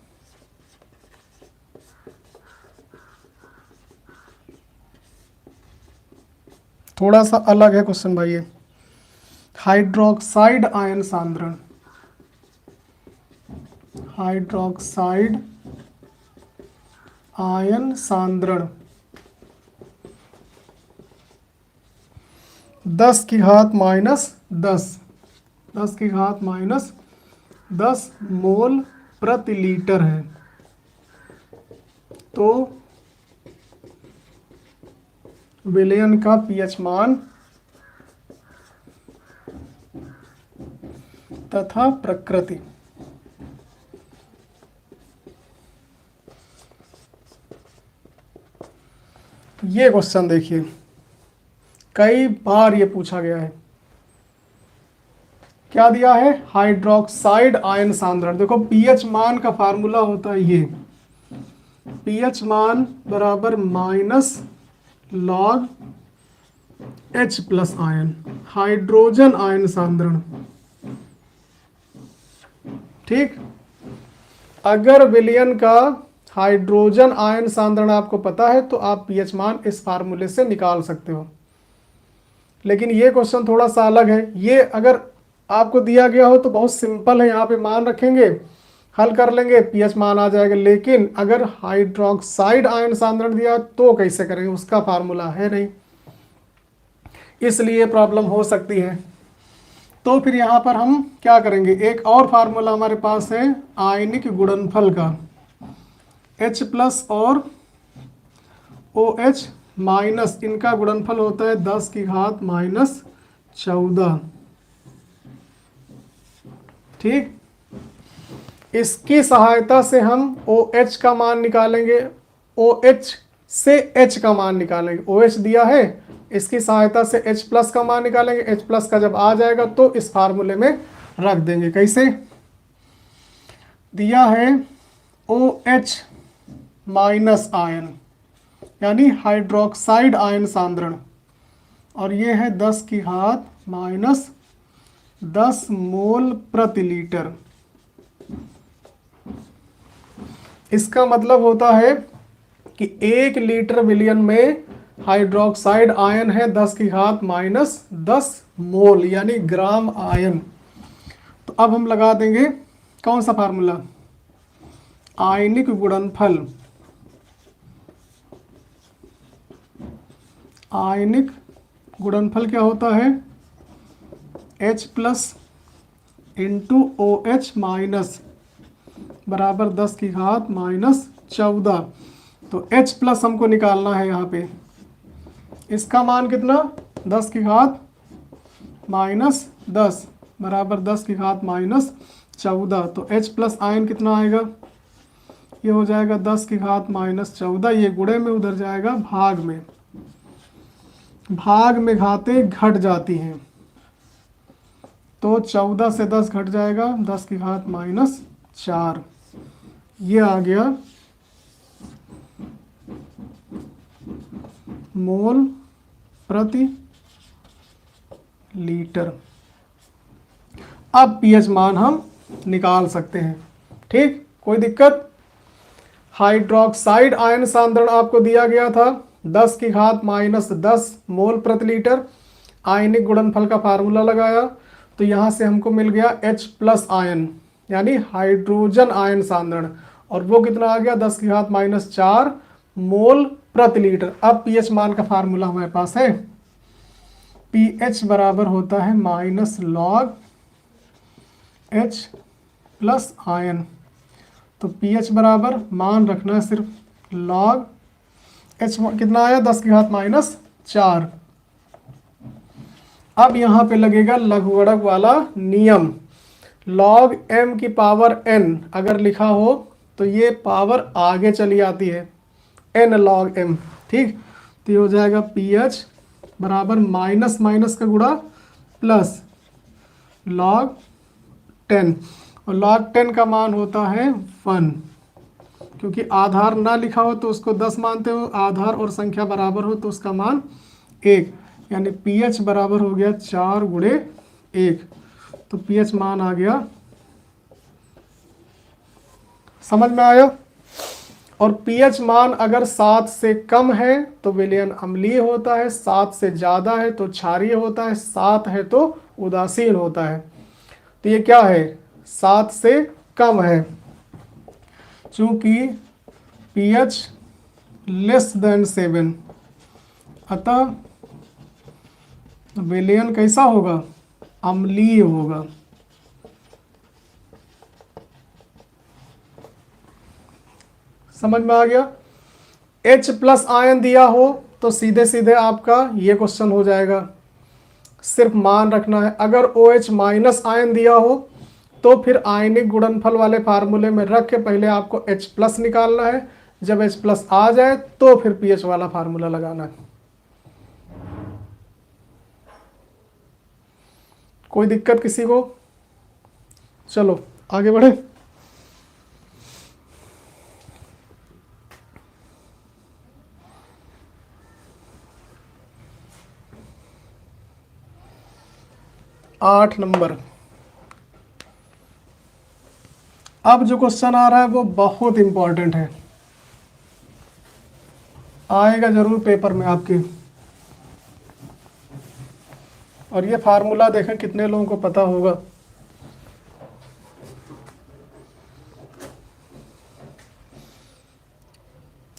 थोड़ा सा अलग है क्वेश्चन भाई। ये हाइड्रोक्साइड आयन सांद्रण, हाइड्रोक्साइड आयन सांद्रण 10 की घात माइनस 10 मोल प्रति लीटर है। तो विलयन का पीएच मान तथा प्रकृति। ये क्वेश्चन देखिए, कई बार ये पूछा गया है। क्या दिया है, हाइड्रोक्साइड आयन सांद्रण। देखो पीएच मान का फार्मूला होता है ये, पीएच मान बराबर minus log H plus ion, hydrogen ion सांद्रण, ठीक। अगर विलयन का हाइड्रोजन आयन सांद्रण आपको पता है तो आप पीएच मान इस फार्मूले से निकाल सकते हो। लेकिन ये क्वेश्चन थोड़ा सा अलग है। ये अगर आपको दिया गया हो तो बहुत सिंपल है, यहाँ पे मान रखेंगे, हल कर लेंगे, पीएच मान आ जाएगा। लेकिन अगर हाइड्रोक्साइड आयन सांद्रण दिया तो कैसे करेंगे, उसका फार्मूला है नहीं, इसलिए प्रॉब्लम हो सकती है। तो फिर यहाँ पर हम क्या करेंगे, एक और फार्मूला हमारे पास है आयनिक गुणनफल का, H प्लस और OH माइनस, इनका गुणनफल होता है 10 की घात माइनस 14। ठीक, इसकी सहायता से हम OH का मान निकालेंगे, OH से H का मान निकालेंगे। OH दिया है, इसकी सहायता से H प्लस का मान निकालेंगे। H प्लस का जब आ जाएगा तो इस फार्मूले में रख देंगे। कैसे दिया है, OH माइनस आयन यानी हाइड्रोक्साइड आयन सांद्रण, और ये है 10 की घात माइनस 10 मोल प्रति लीटर। इसका मतलब होता है कि 1 लीटर विलियन में हाइड्रोक्साइड आयन है 10 की घात माइनस 10 मोल यानी ग्राम आयन। तो अब हम लगा देंगे कौन सा फार्मूला, आयनिक गुणनफल। आयनिक गुणनफल क्या होता है, H plus into OH minus बराबर 10 की घात माइनस 14। तो H प्लस हमको निकालना है यहाँ पे, इसका मान कितना, 10 की घात माइनस 10 बराबर 10 की घात माइनस 14। तो H प्लस आयन कितना आएगा, ये हो जाएगा 10 की घात माइनस 14, ये गुणे में उधर जाएगा भाग में, भाग में घातें घट जाती हैं तो 14 से 10 घट जाएगा, 10 की घात माइनस 4, ये आ गया मोल प्रति लीटर। अब पीएच मान हम निकाल सकते हैं। ठीक, कोई दिक्कत। हाइड्रोक्साइड आयन सांद्रण आपको दिया गया था 10 की घात माइनस 10 मोल प्रति लीटर। आयनिक गुणनफल का फार्मूला लगाया तो यहाँ से हमको मिल गया H प्लस आयन यानी हाइड्रोजन आयन सांद्रण, और वो कितना आ गया, 10 की घात माइनस 4 मोल प्रति लीटर। अब पीएच मान का फार्मूला हमारे पास है, पीएच बराबर होता है minus log H plus ion. तो पीएच बराबर मान रखना है सिर्फ लॉग H, कितना आया, 10 की घात माइनस 4। अब यहाँ पे लगेगा लघुगणक वाला नियम, लॉग m की पावर n अगर लिखा हो तो ये पावर आगे चली आती है, n लॉग m। ठीक, तो ये हो जाएगा pH बराबर माइनस माइनस का गुणा प्लस लॉग 10, और लॉग 10 का मान होता है 1, क्योंकि आधार ना लिखा हो तो उसको 10 मानते हो, आधार और संख्या बराबर हो तो उसका मान 1, यानी pH बराबर हो गया 4 गुणे 1। तो pH मान आ गया, समझ में आया। और pH मान अगर 7 से कम है तो विलयन अम्लीय होता है, 7 से ज़्यादा है तो क्षारीय होता है, 7 है तो उदासीन होता है। तो ये क्या है, 7 से कम है, चूंकि pH लेस देन 7, अतः विलयन कैसा होगा, अम्लीय होगा। समझ में आ गया। H प्लस आयन दिया हो तो सीधे सीधे आपका ये क्वेश्चन हो जाएगा, सिर्फ मान रखना है। अगर OH माइनस आयन दिया हो तो फिर आयनिक गुणनफल वाले फार्मूले में रख के पहले आपको H प्लस निकालना है, जब H प्लस आ जाए तो फिर pH वाला फार्मूला लगाना है। कोई दिक्कत किसी को? चलो आगे बढ़े। आठ नंबर। अब जो क्वेश्चन आ रहा है वो बहुत इंपॉर्टेंट है। आएगा जरूर पेपर में आपके। और ये फार्मूला देखें कितने लोगों को पता होगा।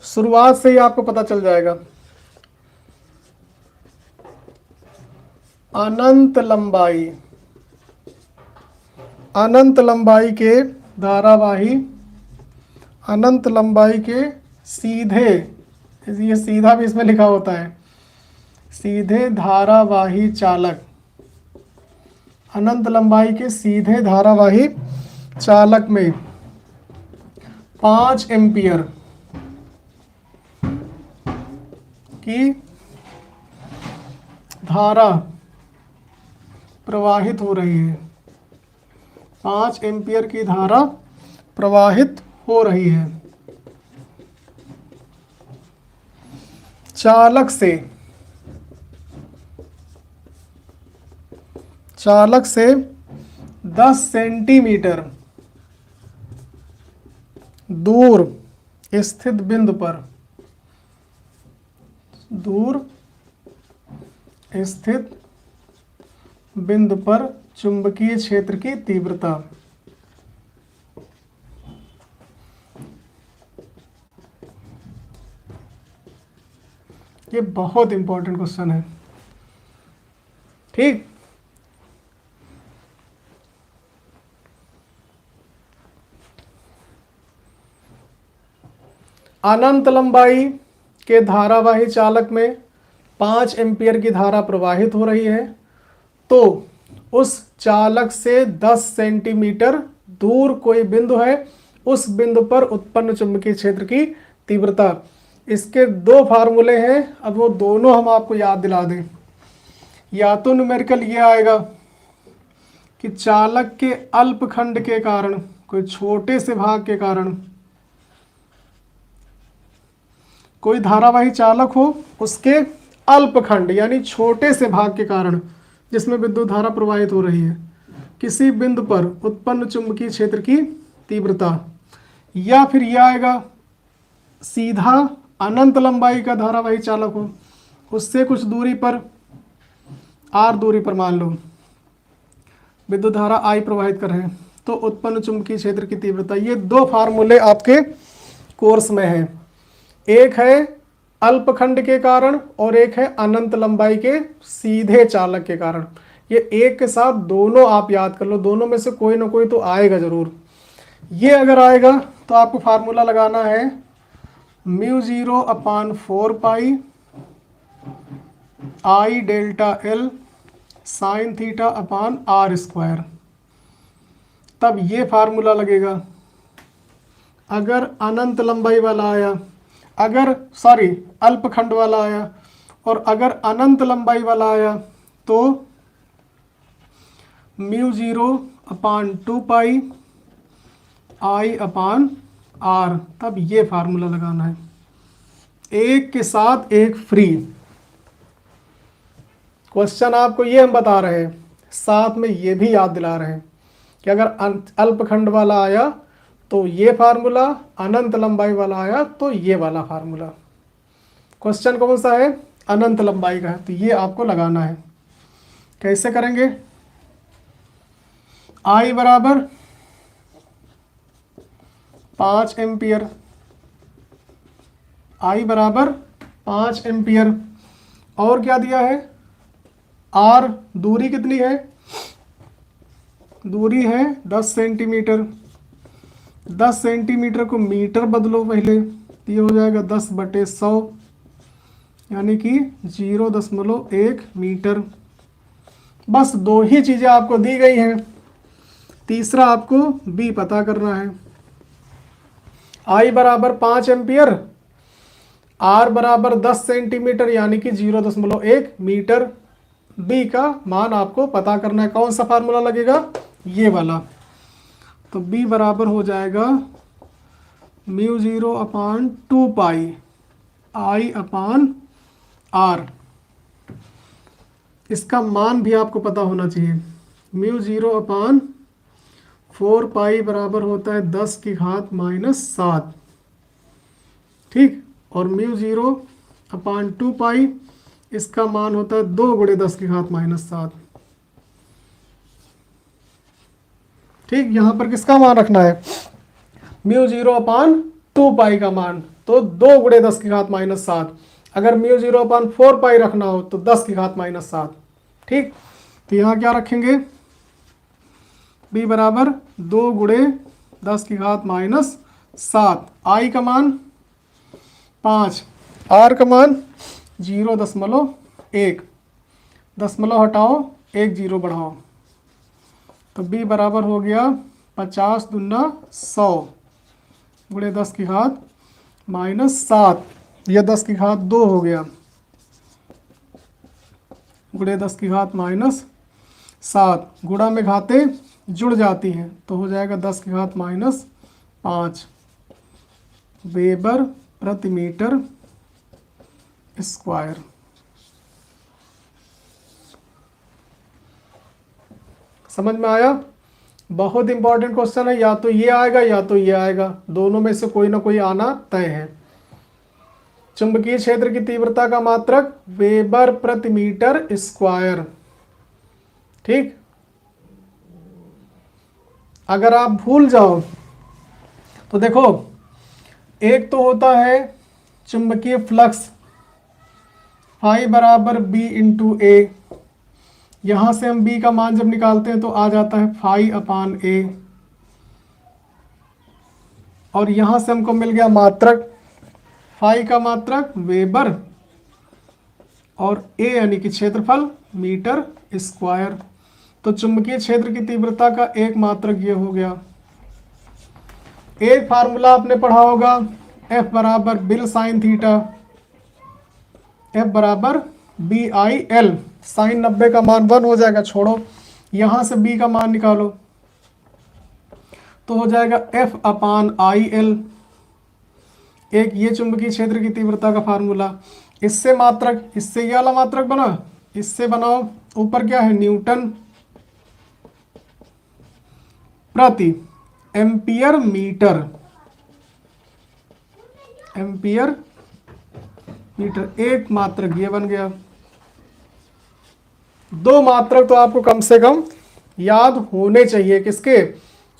शुरुआत से ही आपको पता चल जाएगा। अनंत लंबाई, अनंत लंबाई के धारावाही, अनंत लंबाई के सीधे, ये सीधा भी इसमें लिखा होता है, सीधे धारावाही चालक, अनंत लंबाई के सीधे धारावाही चालक में 5 एम्पियर की धारा प्रवाहित हो रही है, 5 एम्पियर की धारा प्रवाहित हो रही है। चालक से 10 सेंटीमीटर दूर स्थित बिंदु पर, दूर स्थित बिंदु पर चुंबकीय क्षेत्र की तीव्रता, ये बहुत इंपॉर्टेंट क्वेश्चन है। ठीक, अनंत लंबाई के धारावाही चालक में 5 एम्पियर की धारा प्रवाहित हो रही है, तो उस चालक से 10 सेंटीमीटर दूर कोई बिंदु है, उस बिंदु पर उत्पन्न चुंबकीय क्षेत्र की तीव्रता। इसके 2 फार्मूले हैं, अब वो दोनों हम आपको याद दिला दें। या तो न्यूमेरिकल ये आएगा कि चालक के अल्पखंड के कारण, कोई छोटे से भाग के कारण, कोई धारावाही चालक हो उसके अल्पखंड यानी छोटे से भाग के कारण जिसमें विद्युत धारा प्रवाहित हो रही है, किसी बिंदु पर उत्पन्न चुंबकीय क्षेत्र की तीव्रता। या फिर यह आएगा सीधा अनंत लंबाई का धारावाही चालक हो, उससे कुछ दूरी पर, r दूरी पर मान लो विद्युत धारा I प्रवाहित कर रहे हैं, तो उत्पन्न चुंबकीय क्षेत्र की तीव्रता। ये 2 फार्मूले आपके कोर्स में हैं, एक है अल्पखंड के कारण और एक है अनंत लंबाई के सीधे चालक के कारण। ये एक के साथ दोनों आप याद कर लो, दोनों में से कोई ना कोई तो आएगा जरूर। ये अगर आएगा तो आपको फार्मूला लगाना है μ0/4 पाई I delta L sine theta upon r²। तब ये फार्मूला लगेगा। अगर अनंत लंबाई वाला आया, अगर सॉरी अल्पखंड वाला आया और अगर अनंत लंबाई वाला आया तो μ0/2 पाई I/r। तब ये फार्मूला लगाना है, एक के साथ एक फ्री। क्वेश्चन आपको ये हम बता रहे हैं, साथ में ये भी याद दिला रहे हैं कि अगर अल्पखंड वाला आया तो ये फार्मूला, अनंत लंबाई वाला आया तो ये वाला फार्मूला। क्वेश्चन कौन सा है? अनंत लंबाई का है, तो ये आपको लगाना है। कैसे करेंगे? I बराबर 5 एम्पियर, I बराबर 5 एम्पियर, और क्या दिया है? R दूरी कितनी है? दूरी है 10 सेंटीमीटर। 10 सेंटीमीटर को मीटर बदलो पहले, ये हो जाएगा 10/100 यानी कि 0.1 मीटर। बस 2 ही चीज़ें आपको दी गई हैं, तीसरा आपको B पता करना है। I बराबर 5 एम्पियर, R बराबर 10 सेंटीमीटर यानी कि 0.1 मीटर। B का मान आपको पता करना है। कौन सा फार्मूला लगेगा? ये वाला। तो B बराबर हो जाएगा μ0/2 पाई I/r। इसका मान भी आपको पता होना चाहिए। μ0/4 पाई बराबर होता है 10⁻⁻⁷। ठीक, और μ0 अपान 2 पाई, इसका मान होता है 2 गुणे 10 की घात माइनस 7। ठीक, यहां पर किसका मान रखना है, म्यू 0 अपान 2 पाई का मान, तो 2 गुणे 10 की घात माइनस 7। अगर म्यू 0 अपान 4 पाई रखना हो तो 10 की घात माइनस 7। ठीक, तो यहाँ क्या रखेंगे, b बराबर 2 गुणे 10 की घात माइनस 7, आई का मान 5, आर का मान 0.1, दशमलव हटाओ 1 0 बढ़ाओ, तो b बराबर हो गया 50 दूना 100 गुणे 10 की घात माइनस 7, यह 10 की घात 2 हो गया, गुणे 10 की घात माइनस 7, गुणा में घातें जुड़ जाती हैं तो हो जाएगा 10 की घात माइनस 5 वेबर प्रति मीटर स्क्वायर। समझ में आया? बहुत इंपॉर्टेंट क्वेश्चन है, या तो ये आएगा या तो ये आएगा, दोनों में से कोई ना कोई आना तय है। चुंबकीय क्षेत्र की तीव्रता का मात्रक वेबर प्रति मीटर स्क्वायर। ठीक, अगर आप भूल जाओ तो देखो, एक तो होता है चुंबकीय फ्लक्स फाई बराबर बी इंटू ए, यहां से हम b का मान जब निकालते हैं तो आ जाता है फाई अपान ए, और यहां से हमको मिल गया मात्रक, फाई का मात्रक वेबर और ए यानी कि क्षेत्रफल मीटर स्क्वायर। तो चुंबकीय क्षेत्र की तीव्रता का एक मात्रक ये हो गया। एक फार्मूला आपने पढ़ा होगा, F बराबर बिल साइन थीटा, F बराबर बी आई एल, साइन 90 का मान 1 हो जाएगा, छोड़ो यहां से b का मान निकालो तो हो जाएगा F अपान आई एल। एक ये चुंबकीय क्षेत्र की तीव्रता का फार्मूला, इससे मात्रक, इससे ये वाला मात्रक बना, इससे बनाओ, ऊपर क्या है न्यूटन प्रति एम्पियर मीटर, एम्पियर मीटर, एक मात्रक ये बन गया। दो मात्रक तो आपको कम से कम याद होने चाहिए, किसके,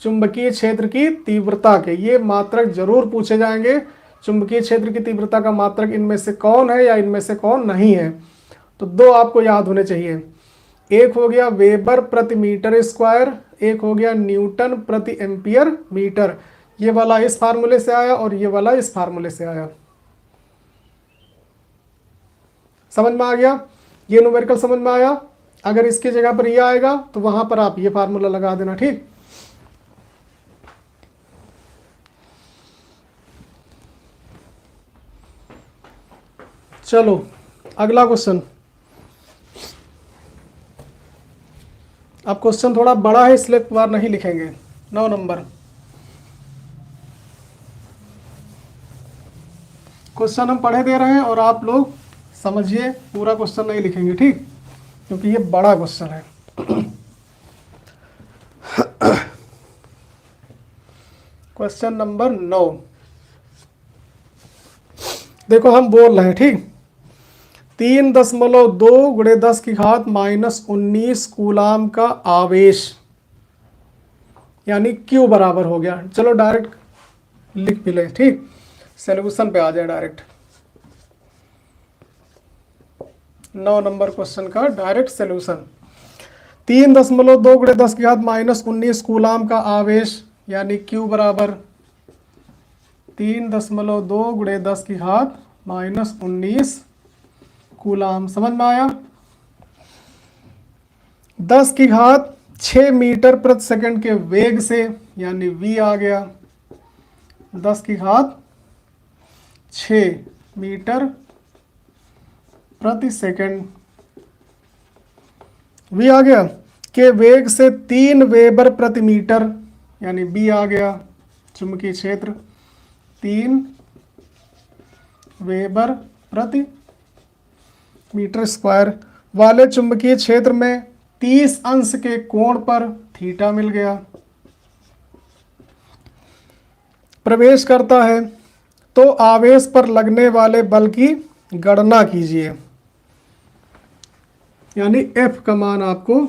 चुंबकीय क्षेत्र की तीव्रता के, ये मात्रक जरूर पूछे जाएंगे। चुंबकीय क्षेत्र की तीव्रता का मात्रक इनमें से कौन है या इनमें से कौन नहीं है, तो दो आपको याद होने चाहिए। एक हो गया वेबर प्रति मीटर स्क्वायर, एक हो गया न्यूटन प्रति एम्पियर मीटर। ये वाला इस फार्मूले से आया और ये वाला इस फार्मूले से आया। समझ में आ गया? ये न्यूमेरिकल समझ में आया? अगर इसकी जगह पर ये आएगा तो वहां पर आप ये फार्मूला लगा देना। ठीक, चलो अगला क्वेश्चन। अब क्वेश्चन थोड़ा बड़ा है इसलिए बार नहीं लिखेंगे। 9 नंबर क्वेश्चन हम पढ़े दे रहे हैं और आप लोग समझिए, पूरा क्वेश्चन नहीं लिखेंगे, ठीक, क्योंकि ये बड़ा क्वेश्चन है। क्वेश्चन नंबर 9 देखो, हम बोल रहे हैं, ठीक, 3.2 गुणे 10 की घात माइनस 19 कूलाम का आवेश यानी Q बराबर हो गया। चलो डायरेक्ट लिख भी ले, ठीक, सॉल्यूशन पे आ जाए डायरेक्ट। 9 नंबर क्वेश्चन का डायरेक्ट सॉल्यूशन। 3.2 गुणे 10 की घात माइनस 19 कूलाम का आवेश यानी Q बराबर 3.2 गुणे 10 की घात माइनस 19 कूलाम। समझ में आया? 10 की घात 6 मीटर प्रति सेकंड के वेग से यानी v आ गया 10 की घात 6 मीटर प्रति सेकंड, v आ गया, के वेग से 3 वेबर प्रति मीटर यानी b आ गया चुंबकीय क्षेत्र 3 वेबर प्रति मीटर स्क्वायर वाले चुंबकीय क्षेत्र में 30 अंश के कोण पर थीटा मिल गया। प्रवेश करता है तो आवेश पर लगने वाले बल की गणना कीजिए, यानी एफ का मान आपको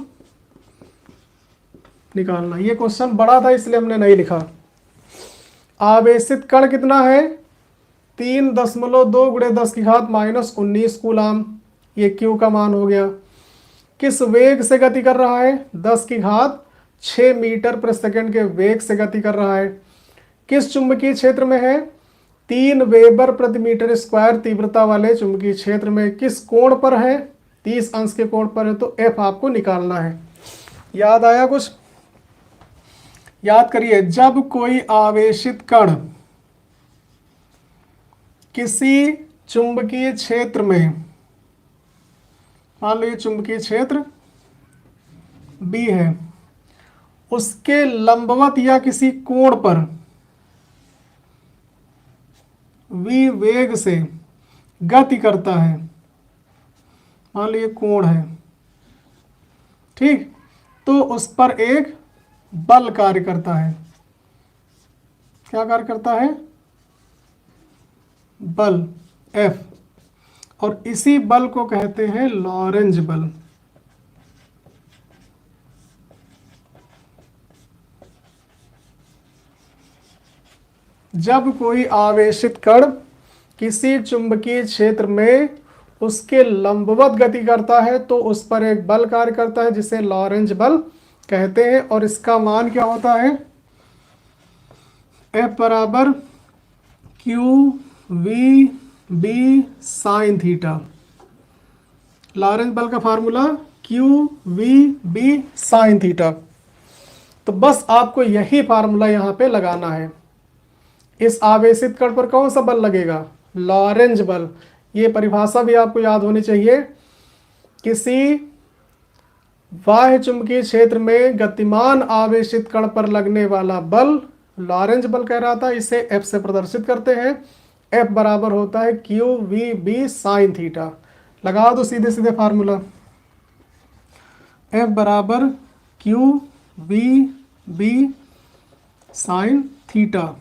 निकालना। ये क्वेश्चन बड़ा था इसलिए हमने नहीं लिखा। आवेशित कण कितना है? 3.2 × 10⁻⁻19 कूलाम। ये क्यू का मान हो गया। किस वेग से गति कर रहा है? 10⁶ मीटर प्रति सेकंड के वेग से गति कर रहा है। किस चुंबकीय क्षेत्र में है? 3 वेबर प्रति मीटर स्क्वायर तीव्रता वाले चुंबकीय क्षेत्र में। किस कोण पर है? 30 अंश के कोण पर है। तो एफ आपको निकालना है। याद आया कुछ? याद करिए, जब कोई आवेशित कण किसी चुंबकीय क्षेत्र में, मान लो ये चुंबकीय क्षेत्र बी है, उसके लंबवत या किसी कोण पर वी वेग से गति करता है, मान लो ये कोण है, ठीक, तो उस पर एक बल कार्य करता है। क्या कार्य करता है? बल F, और इसी बल को कहते हैं लॉरेंज बल। जब कोई आवेशित कण किसी चुंबकीय क्षेत्र में उसके लंबवत गति करता है तो उस पर एक बल कार्य करता है जिसे लॉरेंज बल कहते हैं, और इसका मान क्या होता है? F बराबर QV साइन थीटा। लॉरेंज बल का फार्मूला QV साइन थीटा। तो बस आपको यही फार्मूला यहां पे लगाना है। इस आवेशित कण पर कौन सा बल लगेगा? लॉरेंज बल। ये परिभाषा भी आपको याद होनी चाहिए। किसी बाह्य चुंबकीय क्षेत्र में गतिमान आवेशित कण पर लगने वाला बल लॉरेंज बल कह रहा था, इसे F से प्रदर्शित करते हैं। F बराबर होता है QV साइन थीटा। लगा दो सीधे सीधे फार्मूला। F बराबर QV साइन थीटा।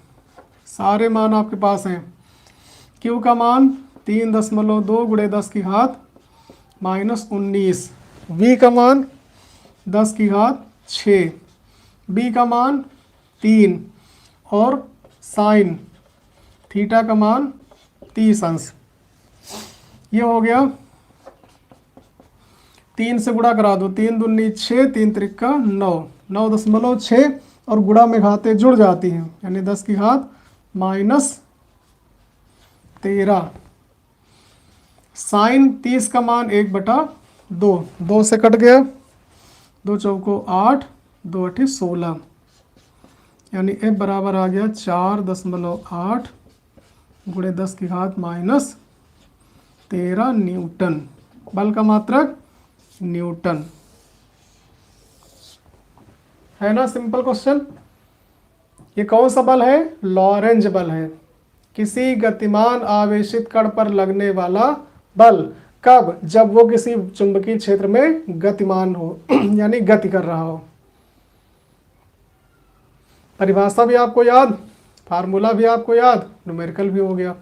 सारे मान आपके पास हैं। Q का मान 3.2 × 10⁻⁻19, V का मान 10⁶, B का मान 3 और साइन थीटा का मान 30 अंश। ये हो गया। 3 से गुणा करा दो, 3 दूनी 6, 3 त्रिका 9, 9.6 और गुणा में घातें जुड़ जाती हैं, यानी 10⁻⁻13। साइन 30 का मान 1/2, 2 से कट गया, 2 चौको 8, 2 8 16, यानी F बराबर आ गया 4.8 × 10⁻⁻13 न्यूटन। बल का मात्रक न्यूटन है ना। Simple question. ये कौन सा बल है? लॉरेंज बल है। किसी गतिमान आवेशित कण पर लगने वाला बल। कब? जब वो किसी चुंबकीय क्षेत्र में गतिमान हो यानी गति कर रहा हो। परिभाषा भी आपको याद, फार्मूला भी आपको याद, न्यूमेरिकल भी हो गया।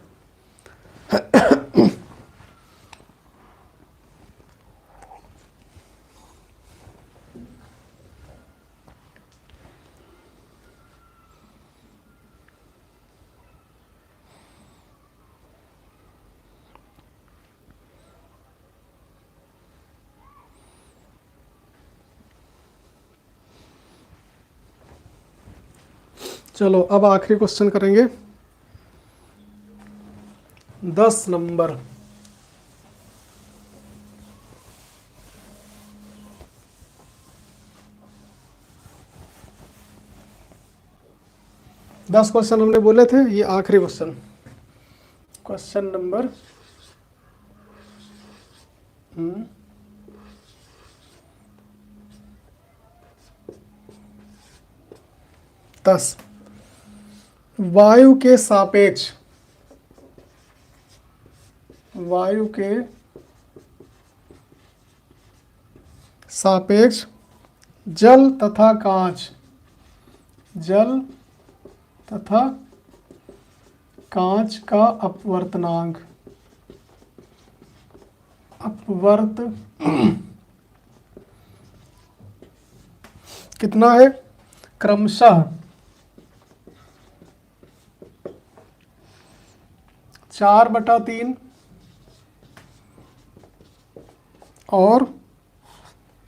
चलो अब आखिरी क्वेश्चन करेंगे, 10 नंबर। दस क्वेश्चन हमने बोले थे, ये आखिरी क्वेश्चन, क्वेश्चन नंबर 10। वायु के सापेक्ष जल तथा कांच का अपवर्तनांक अपवर्त कितना है, क्रमशः 4/3 और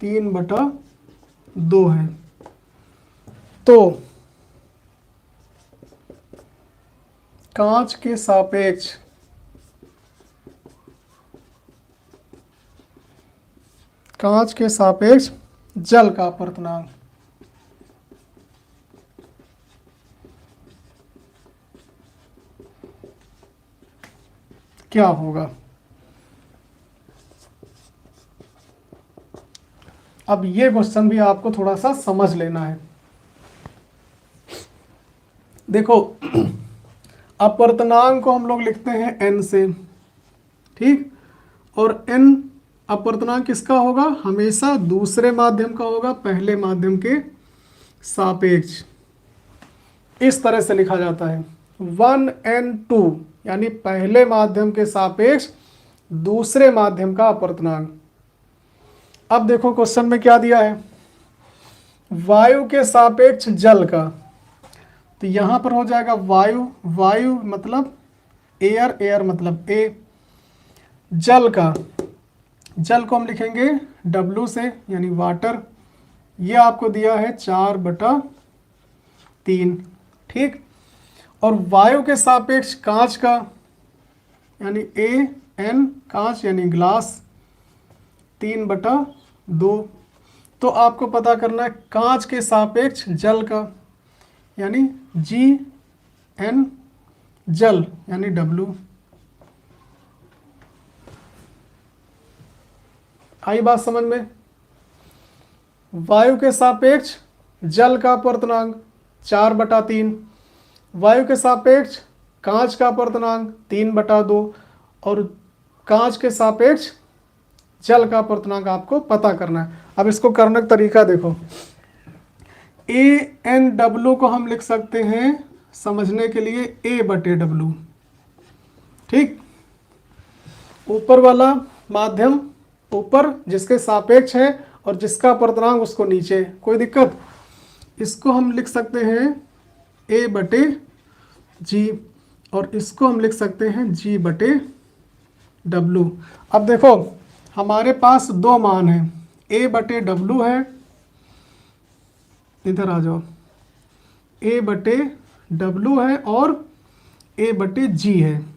3/2 है। तो कांच के सापेक्ष जल का अपवर्तनांक क्या होगा। अब ये क्वेश्चन भी आपको थोड़ा सा समझ लेना है। देखो अपवर्तनांक को हम लोग लिखते हैं n से, ठीक, और n अपवर्तनांक किसका होगा, हमेशा दूसरे माध्यम का होगा पहले माध्यम के सापेक्ष। इस तरह से लिखा जाता है 1n2, यानी पहले माध्यम के सापेक्ष दूसरे माध्यम का अपवर्तनांक। अब देखो क्वेश्चन में क्या दिया है, वायु के सापेक्ष जल का, तो यहां पर हो जाएगा वायु, वायु मतलब एयर, एयर मतलब ए, जल का, जल को हम लिखेंगे W से यानी वाटर। ये आपको दिया है 4/3, ठीक। और वायु के सापेक्ष कांच का यानी AN, कांच यानी ग्लास, 3/2। तो आपको पता करना है कांच के सापेक्ष जल का यानी GN, जल यानी W। आई बात समझ में। वायु के सापेक्ष जल का अपवर्तनांक 4/3, वायु के सापेक्ष कांच का अपवर्तनांक 3/2, और कांच के सापेक्ष जल का अपवर्तनांक आपको पता करना है। अब इसको करने का तरीका देखो, ANW को हम लिख सकते हैं समझने के लिए A/W, ठीक। ऊपर वाला माध्यम ऊपर जिसके सापेक्ष है और जिसका अपवर्तनांक उसको नीचे, कोई दिक्कत। इसको हम लिख सकते हैं A/G और इसको हम लिख सकते हैं G/W। अब देखो हमारे पास दो मान हैं, A/W है, इधर आ जाओ, A/W है और A/G है।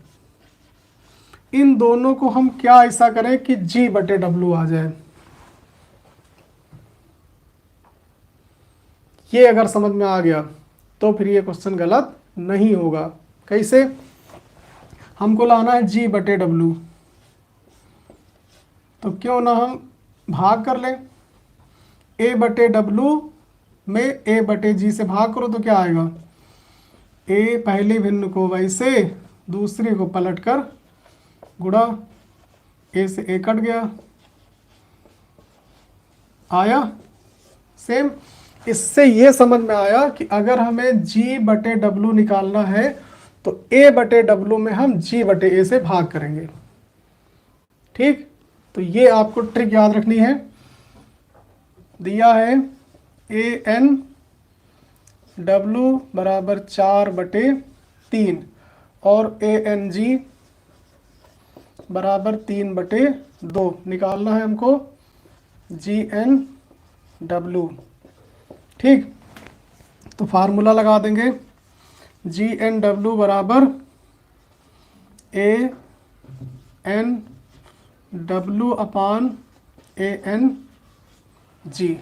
इन दोनों को हम क्या ऐसा करें कि G/W आ जाए। ये अगर समझ में आ गया तो फिर ये क्वेश्चन गलत नहीं होगा। कैसे, हमको लाना है G/W, तो क्यों ना हम भाग कर लें। A/W में A/G से भाग करो तो क्या आएगा, A पहले भिन्न को वैसे दूसरे को पलट कर गुणा, A से A कट गया, आया सेम। इससे ये समझ में आया कि अगर हमें G/W निकालना है तो A/W में हम G/A से भाग करेंगे, ठीक। तो ये आपको ट्रिक याद रखनी है। दिया है ANW बराबर 4/3 और ANG बराबर 3/2, निकालना है हमको GNW, ठीक। तो फार्मूला लगा देंगे, GNW बराबर ANW/ANG।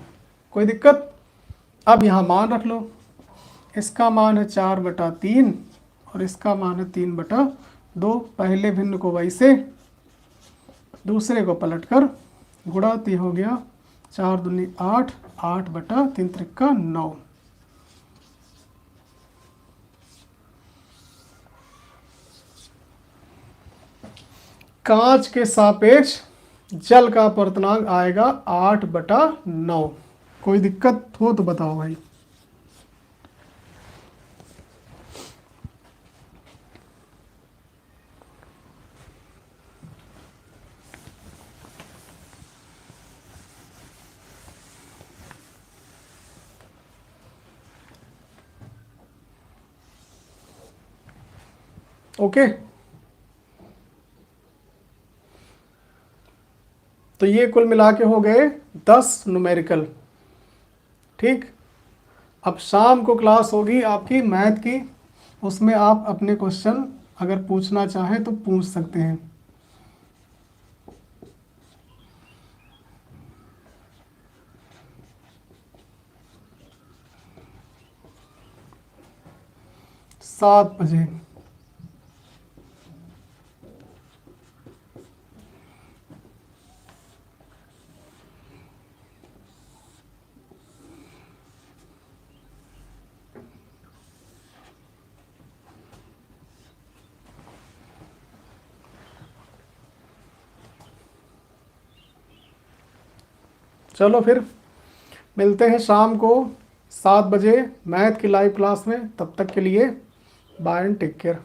कोई दिक्कत। अब यहाँ मान रख लो, इसका मान है 4/3 और इसका मान है 3/2। पहले भिन्न को वैसे दूसरे को पलट कर गुणा, तो हो गया 4 दूनी 8, 8/3 त्रिका 9। कांच के सापेक्ष जल का अपवर्तनांक आएगा 8/9। कोई दिक्कत हो तो बताओ भाई। ओके, तो ये कुल मिला के हो गए 10 न्यूमेरिकल। ठीक, अब शाम को क्लास होगी आपकी मैथ की, उसमें आप अपने क्वेश्चन अगर पूछना चाहें तो पूछ सकते हैं। सात बजे। चलो फिर मिलते हैं शाम को 7 बजे मैथ की लाइव क्लास में। तब तक के लिए बाय एंड टेक केयर।